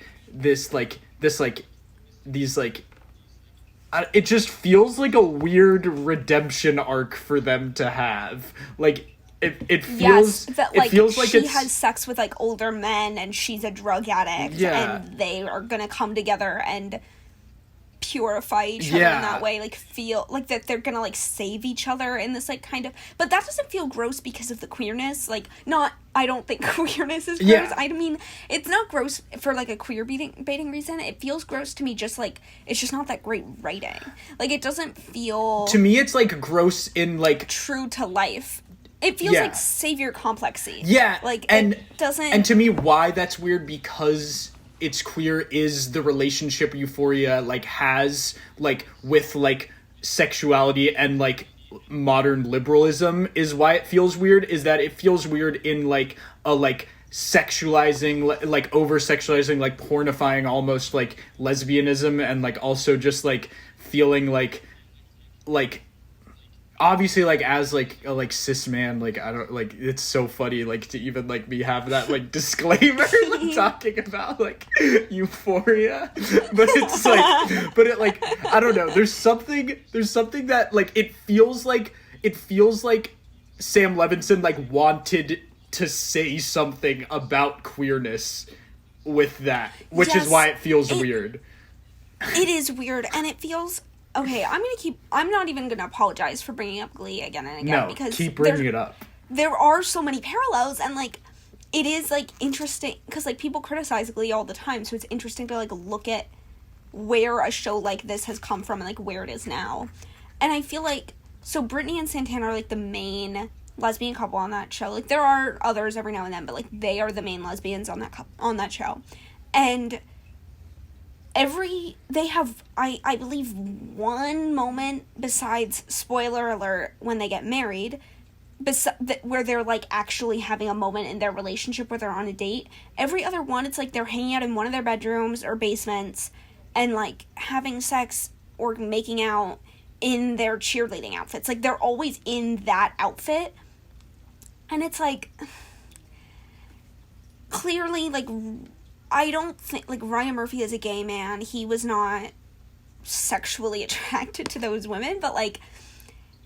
it just feels like a weird redemption arc for them to have. Like, it feels... Yes, that, like, it feels like she it's... has sex with, like, older men and she's a drug addict. Yeah. And they are gonna come together and purify each other in that way, like, feel like that they're gonna, like, save each other in this, like, kind of, but that doesn't feel gross because of the queerness. Like, not, I don't think queerness is gross. Yeah. I mean, it's not gross for, like, a queer baiting reason. It feels gross to me, just, like, it's just not that great writing. Like, it doesn't feel... To me, it's, like, gross in, like... true to life. It feels like savior complexy. Yeah. Like, and it doesn't... And to me, why that's weird, because it's queer, is the relationship Euphoria, like, has, like, with, like, sexuality and, like, modern liberalism, is why it feels weird, is that it feels weird in, like, a, like, sexualizing, like, over-sexualizing, like, pornifying almost, like, lesbianism, and, like, also just, like, feeling like, obviously, like, as, like, a, like, cis man, like, I don't, like, it's so funny, like, to even, like, me have that, like, disclaimer, like, talking about, like, Euphoria, but it's, like, but it, like, I don't know, there's something that, like, it feels like Sam Levinson, like, wanted to say something about queerness with that, which is why it feels weird. It is weird, and it feels... Okay, I'm not even gonna apologize for bringing up Glee again and again, because... keep bringing it up. There are so many parallels, and, like, it is, like, interesting, because, like, people criticize Glee all the time, so it's interesting to, like, look at where a show like this has come from and, like, where it is now. And I feel like... So, Brittany and Santana are, like, the main lesbian couple on that show. Like, there are others every now and then, but, like, they are the main lesbians on that show. And... they have, I believe, one moment, besides, spoiler alert, when they get married, where they're, like, actually having a moment in their relationship where they're on a date. Every other one, it's like they're hanging out in one of their bedrooms or basements and, like, having sex or making out in their cheerleading outfits. Like, they're always in that outfit. And it's, like, clearly, like... I don't think, like, Ryan Murphy is a gay man. He was not sexually attracted to those women, but, like,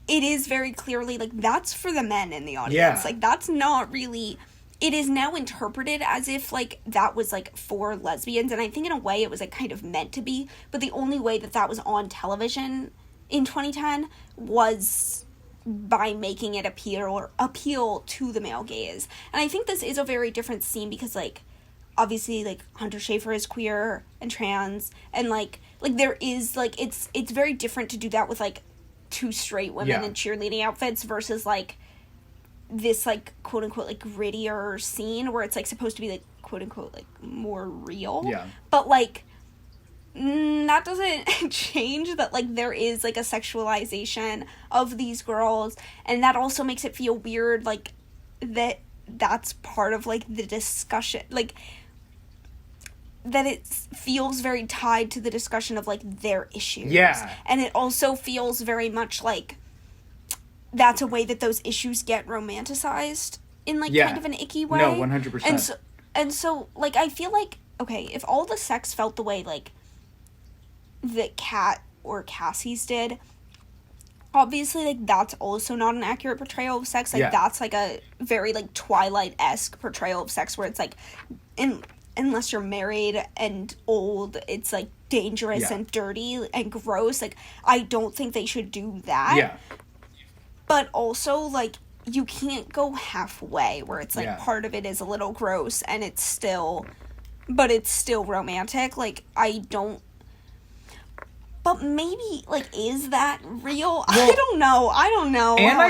it is very clearly, like, that's for the men in the audience. Yeah. Like, that's not really... It is now interpreted as if, like, that was, like, for lesbians, and I think in a way it was, like, kind of meant to be, but the only way that was on television in 2010 was by making it appeal to the male gaze. And I think this is a very different scene because, like, obviously, like, Hunter Schafer is queer and trans, and, like, there is, like, it's very different to do that with, like, two straight women in cheerleading outfits versus, like, this, like, quote-unquote, like, grittier scene where it's, like, supposed to be, like, quote-unquote, like, more real. Yeah. But, like, that doesn't change that, like, there is, like, a sexualization of these girls, and that also makes it feel weird, like, that's part of, like, the discussion, like... that it feels very tied to the discussion of, like, their issues. Yeah. And it also feels very much like that's a way that those issues get romanticized in, like, kind of an icky way. No, 100%. And so, like, I feel like, okay, if all the sex felt the way, like, that Kat or Cassie's did, obviously, like, that's also not an accurate portrayal of sex. Like, that's, like, a very, like, Twilight-esque portrayal of sex where it's, like, unless you're married and old, it's, like, dangerous and dirty and gross. Like, I don't think they should do that. Yeah. But also, like, you can't go halfway where it's, like, part of it is a little gross and it's still romantic. Like, I don't... But maybe, like, is that real? Well, I don't know. And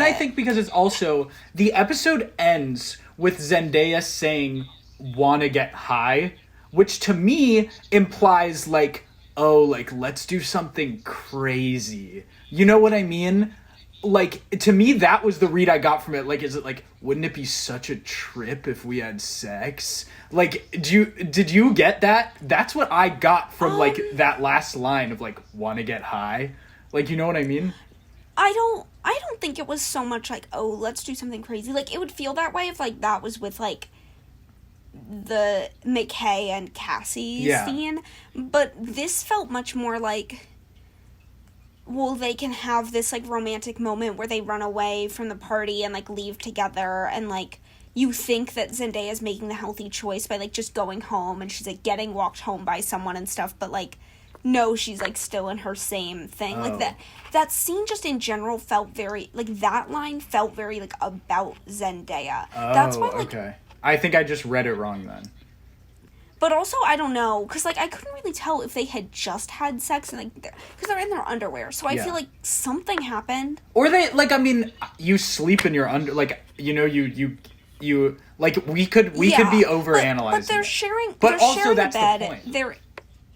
I think because it's also, the episode ends with Zendaya saying, "Wanna get high," which to me implies, like, oh, like, let's do something crazy. You know what I mean? Like, to me, that was the read I got from it. Like, is it like, wouldn't it be such a trip if we had sex? Like, did you get that? That's what I got from, like, that last line of, like, wanna get high. Like, you know what I mean? I don't think it was so much like, oh, let's do something crazy. Like, it would feel that way if, like, that was with, like, the McKay and Cassie scene. But this felt much more like, well, they can have this, like, romantic moment where they run away from the party and, like, leave together, and, like, you think that Zendaya's making the healthy choice by, like, just going home, and she's, like, getting walked home by someone and stuff, but, like, no, she's, like, still in her same thing. Like, that scene just in general felt very, like, that line felt very, like, about Zendaya. That's why, like... okay. I think I just read it wrong then. But also, I don't know, because, like, I couldn't really tell if they had just had sex, and, like, because they're in their underwear, so I feel like something happened. Or they, like, I mean, you sleep in your like, you know, you like, we could be overanalyzing. But they're sharing, but they're also sharing that's a bed. the point. They're,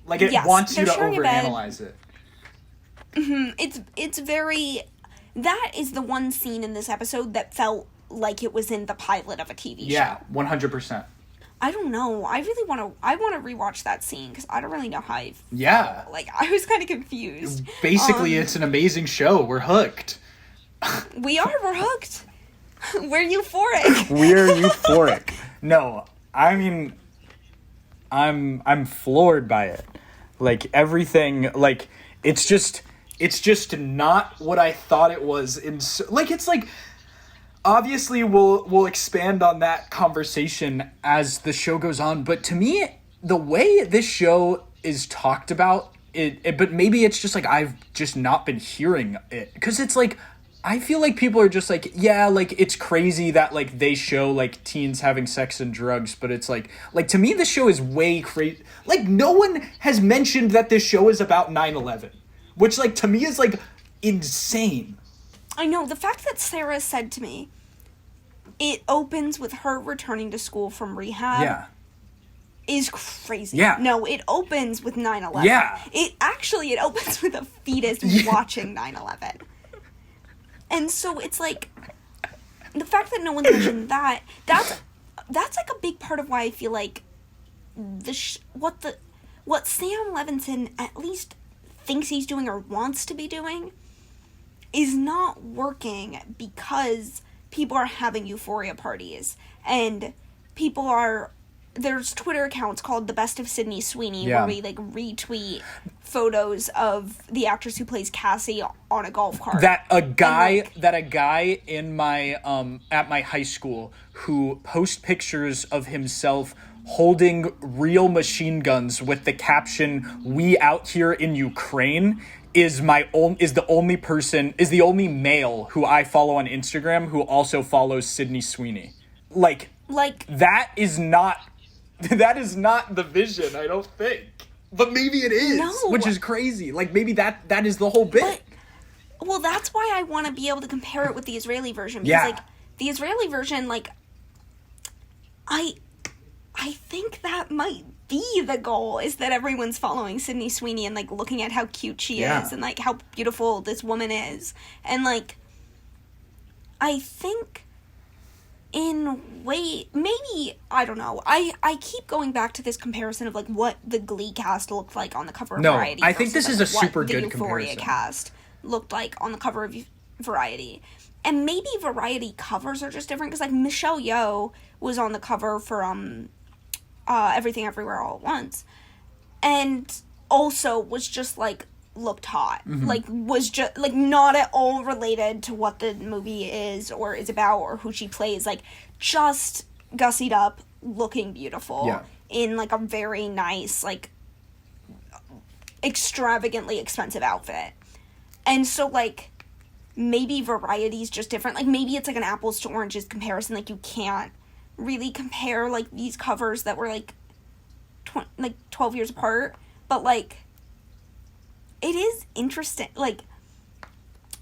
like, it wants you to overanalyze it. Mm-hmm. It's very, that is the one scene in this episode that felt like it was in the pilot of a TV show. Yeah, 100%. I don't know. I really want to rewatch that scene because I don't really know how I felt. Yeah. Like, I was kind of confused. Basically, it's an amazing show. We're hooked. We're hooked. We're euphoric. We're euphoric. No, I mean, I'm floored by it. Like, everything, like, it's just not what I thought it was. It's like, obviously, we'll expand on that conversation as the show goes on. But to me, the way this show is talked about, but maybe it's just like I've just not been hearing it. Because it's like, I feel like people are just like, yeah, like, it's crazy that, like, they show, like, teens having sex and drugs. But it's like to me, this show is way crazy. Like, no one has mentioned that this show is about 9/11. Which, like, to me is, like, insane. I know, the fact that Sarah said to me, it opens with her returning to school from rehab is crazy. Yeah. No, it opens with 9/11. Yeah. It opens with a fetus watching 9/11. And so it's like, the fact that no one's mentioned that's like a big part of why I feel like what Sam Levinson at least thinks he's doing or wants to be doing is not working because people are having euphoria parties and there's Twitter accounts called The Best of Sydney Sweeney where we, like, retweet photos of the actress who plays Cassie on a golf cart. That a guy in my at my high school who posts pictures of himself holding real machine guns with the caption "We out here in Ukraine" is the only male who I follow on Instagram who also follows Sydney Sweeney. Like that is not the vision, I don't think. But maybe it is, which is crazy. Like, maybe that is the whole bit. Well, that's why I want to be able to compare it with the Israeli version. Because, like, the Israeli version, like, I think that might be the goal, is that everyone's following Sydney Sweeney and, like, looking at how cute she is and, like, how beautiful this woman is. And, like, I think maybe, I don't know, I keep going back to this comparison of, like, what the Glee cast looked like on the cover of Variety. I think this is a super good comparison. What the Euphoria cast looked like on the cover of Variety. And maybe Variety covers are just different, because, like, Michelle Yeoh was on the cover for, Everything Everywhere All at Once, and also was just, like, looked hot. Mm-hmm. Like, was just, like, not at all related to what the movie is or is about or who she plays. Like, just gussied up, looking beautiful. Yeah. In, like, a very nice, like, extravagantly expensive outfit. And so, like, maybe Variety's just different. Like, maybe it's, like, an apples to oranges comparison. Like, you can't really compare, like, these covers that were, like, 12 years apart. But, like, it is interesting. Like,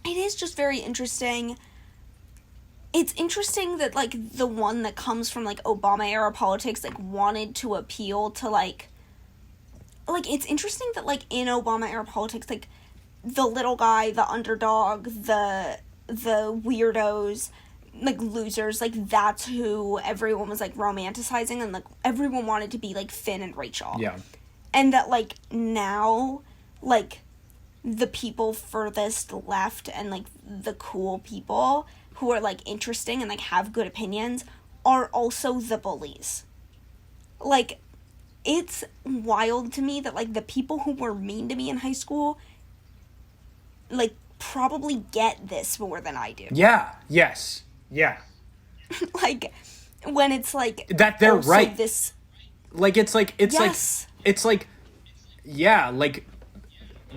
it is just very interesting. It's interesting that, like, the one that comes from, like, Obama-era politics, like, wanted to appeal to, like, it's interesting that, like, in Obama-era politics, like, the little guy, the underdog, the weirdos, like, losers, like, that's who everyone was, like, romanticizing, and, like, everyone wanted to be, like, Finn and Rachel. Yeah. And that, like, now, like, the people furthest left and, like, the cool people who are, like, interesting and, like, have good opinions are also the bullies. Like, it's wild to me that, like, the people who were mean to me in high school, like, probably get this more than I do. Yeah. Yes. Yeah. Like, when it's, like... That they're right. This... Like, it's like... Yes. It's like... Yeah, like...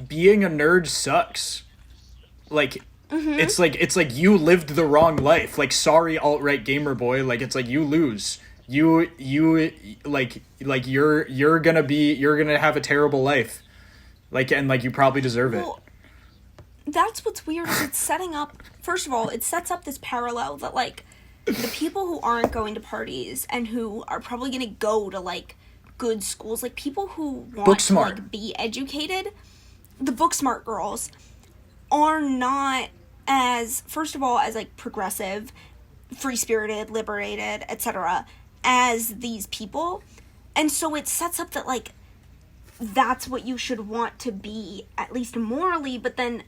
Being a nerd sucks. Like... Mm-hmm. It's like you lived the wrong life. Like, sorry, alt-right gamer boy. Like, it's like you lose. You like you're gonna have a terrible life. Like, and like you probably deserve it. That's what's weird, is it's setting up, first of all, it sets up this parallel that, like, the people who aren't going to parties and who are probably gonna go to, like, good schools, like, people who want to, like, be educated, the book smart girls, are not as, first of all, as, like, progressive, free-spirited, liberated, etc., as these people. And so it sets up that, like, that's what you should want to be, at least morally, but then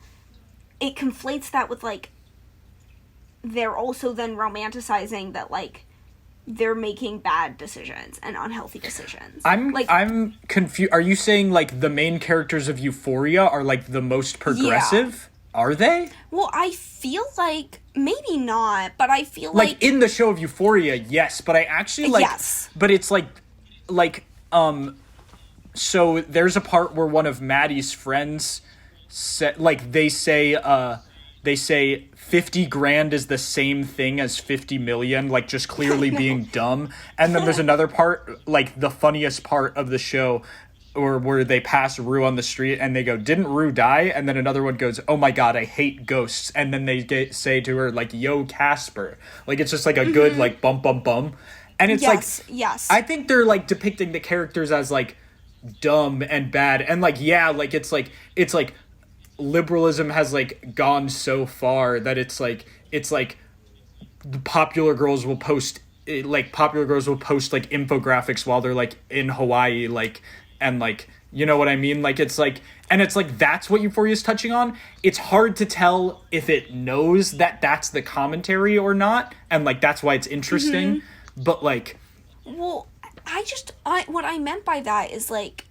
it conflates that with, like, they're also then romanticizing that, like, they're making bad decisions and unhealthy decisions. I'm confused. Are you saying, like, the main characters of Euphoria are, like, the most progressive? Yeah. Are they? Well, I feel like, maybe not, but I feel like... in the show of Euphoria, yes, but I actually, like... Yes. But it's, like, so there's a part where one of Maddie's friends they say 50 grand is the same thing as 50 million, like, just clearly being dumb. And then there's another part, like, the funniest part of the show, or where they pass Rue on the street and they go, "Didn't Rue die?" And then another one goes, "Oh my god, I hate ghosts." And then they say to her, like, "Yo, Casper." Like, it's just, like, a good, like, bum, bum, bum. And it's, yes. I think they're, like, depicting the characters as, like, dumb and bad. And, like, yeah, like, it's like liberalism has, like, gone so far that it's like popular girls will post like infographics while they're, like, in Hawaii, like, and, like, you know what I mean? Like, it's like, and it's like, that's what Euphoria is touching on. It's hard to tell if it knows that that's the commentary or not, and, like, that's why it's interesting. Mm-hmm. But, like, well, what I meant by that is, like,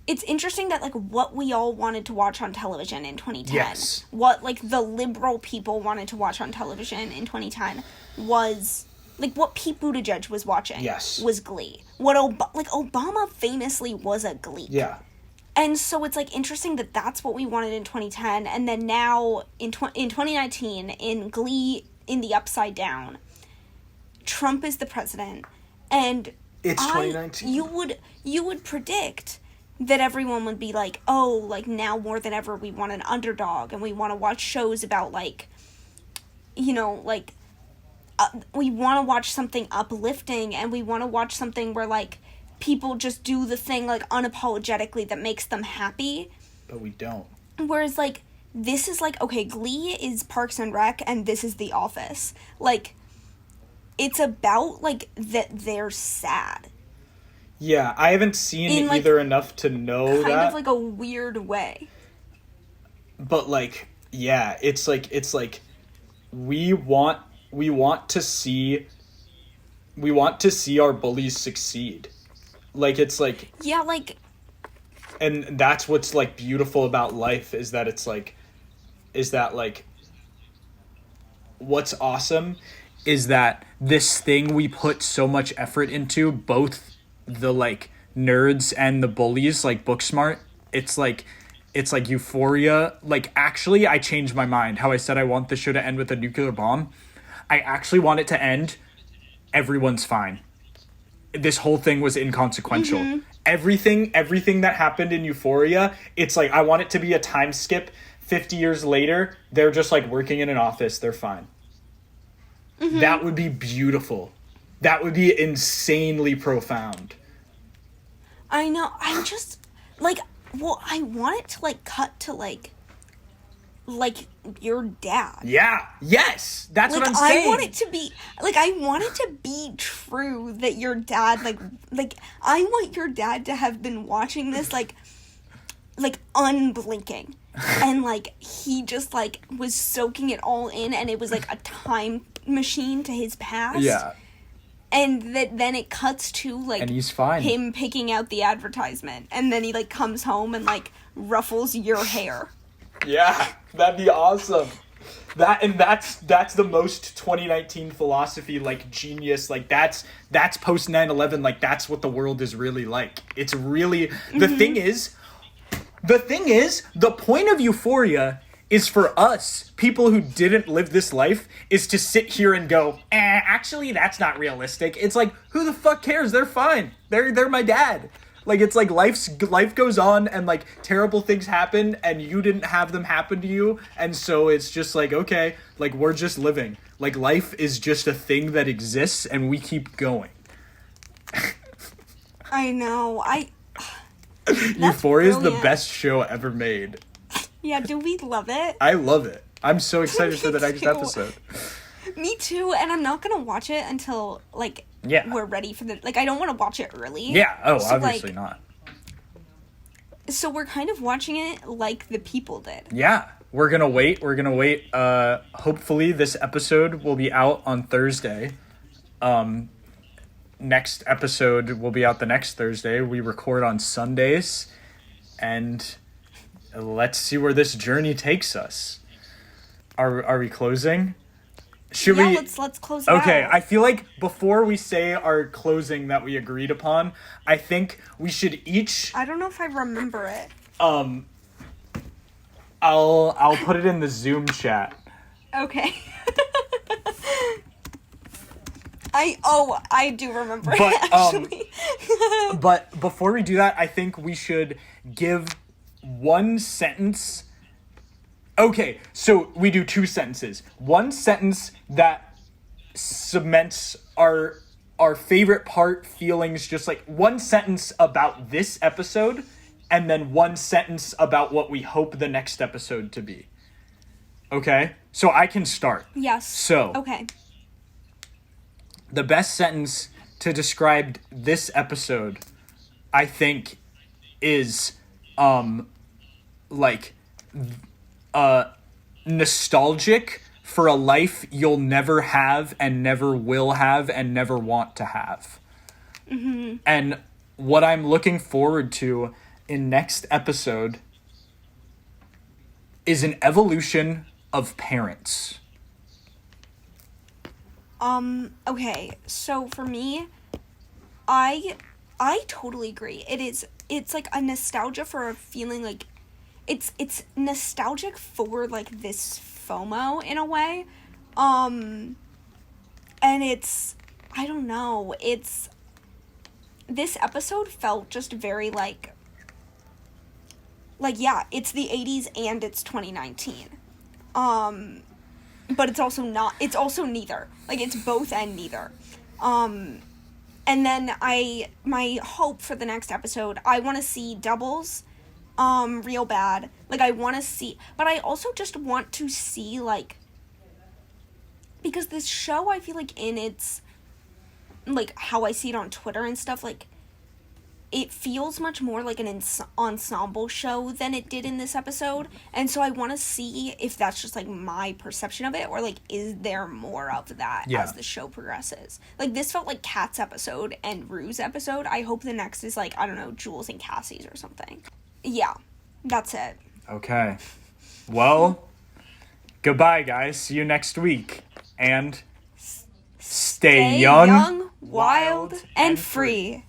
it's interesting that, like, what we all wanted to watch on television in 2010, yes, what, like, the liberal people wanted to watch on television in 2010 was, like, what Pete Buttigieg was watching, yes, was Glee. What Obama famously was a Gleek. Yeah. And so it's, like, interesting that that's what we wanted in 2010, and then now, in 2019, in Glee, in the Upside Down, Trump is the president, and it's 2019. You would predict that everyone would be like, oh, like, now more than ever we want an underdog, and we want to watch shows about, like, you know, like, we want to watch something uplifting, and we want to watch something where, like, people just do the thing, like, unapologetically that makes them happy. But we don't. Whereas, like, this is, like, okay, Glee is Parks and Rec, and this is The Office. Like, it's about, like, that they're sad. Yeah, I haven't seen either enough to know that. Kind of, like, a weird way. But, like, Yeah, it's like we want we want to see we want to see our bullies succeed. Like it's like Yeah, like, and that's what's like beautiful about life is that it's like is that like what's awesome is that this thing we put so much effort into, both the like nerds and the bullies, like book smart, it's like Euphoria. Like actually I changed my mind how I said I want the show to end with a nuclear bomb. I actually want it to end everyone's fine. This whole thing was inconsequential. Everything that happened in Euphoria, it's like I want it to be a time skip. 50 years later, they're just like working in an office, they're fine. That would be beautiful. That would be insanely profound. I know, I'm just, like, well, I want it to, like, cut to, like, your dad. Yeah, yes, that's Like, what I'm saying. I want it to be, like, I want it to be true that your dad, like, I want your dad to have been watching this, like, unblinking. And, like, he just, like, was soaking it all in, and it was, like, a time machine to his past. Yeah. And then it cuts to, like, And he's fine. him picking out the advertisement. And then he, like, comes home and, like, ruffles your hair. Yeah, that'd be awesome. That's the most 2019 philosophy, like genius, like that's post 9/11, like that's what the world is really like. It's really the thing is the point of Euphoria is for us, people who didn't live this life, is to sit here and go, actually that's not realistic. It's like, who the fuck cares? They're fine. They're my dad. Like, it's like life goes on and, like, terrible things happen and you didn't have them happen to you. And so it's just like, okay, like, we're just living. Like, life is just a thing that exists and we keep going. I know. Euphoria is the brilliant. best show ever made. Yeah, do we love it? I love it. I'm so excited for the next too. episode. Me too, and I'm not gonna watch it until, like, Yeah. we're ready for the, like, I don't want to watch it early. Yeah, oh, So, obviously like, not. So we're kind of watching it like the people did. Yeah, we're gonna wait. Hopefully this episode will be out on Thursday. Next episode will be out the next Thursday. We record on Sundays, and let's see where this journey takes us. Are we closing? Should we? Let's close it Okay, out. I feel like before we say our closing that we agreed upon, I think we should each I don't know if I remember it. I'll put it in the Zoom chat. Okay. I do remember But, it, actually. But before we do that, I think we should give one sentence. Okay, so we do two sentences. One sentence that cements our favorite part, feelings, just like one sentence about this episode, and then one sentence about what we hope the next episode to be. Okay? So I can start. Yes. So, Okay. the best sentence to describe this episode, I think, is nostalgic for a life you'll never have and never will have and never want to have. And what I'm looking forward to in next episode is an evolution of parents. Okay, so for me, I totally agree. It's like a nostalgia for a feeling, like, it's nostalgic for, like, this FOMO in a way. And it's, I don't know, this episode felt just very, like, yeah, it's the 80s and it's 2019. But it's also not, it's also neither. Like, it's both and neither. And then my hope for the next episode, I want to see doubles, real bad. Like, I want to see, but I also just want to see, like, because this show, I feel like in its, like, how I see it on Twitter and stuff, like, it feels much more like an ensemble show than it did in this episode. And so I want to see if that's just, like, my perception of it, or, like, is there more of that as the show progresses. Like, this felt like Kat's episode and Rue's episode. I hope the next is, like, I don't know, Jules and Cassie's or something. Yeah, that's it. Okay. Well, goodbye, guys. See you next week. And stay young, wild, and free.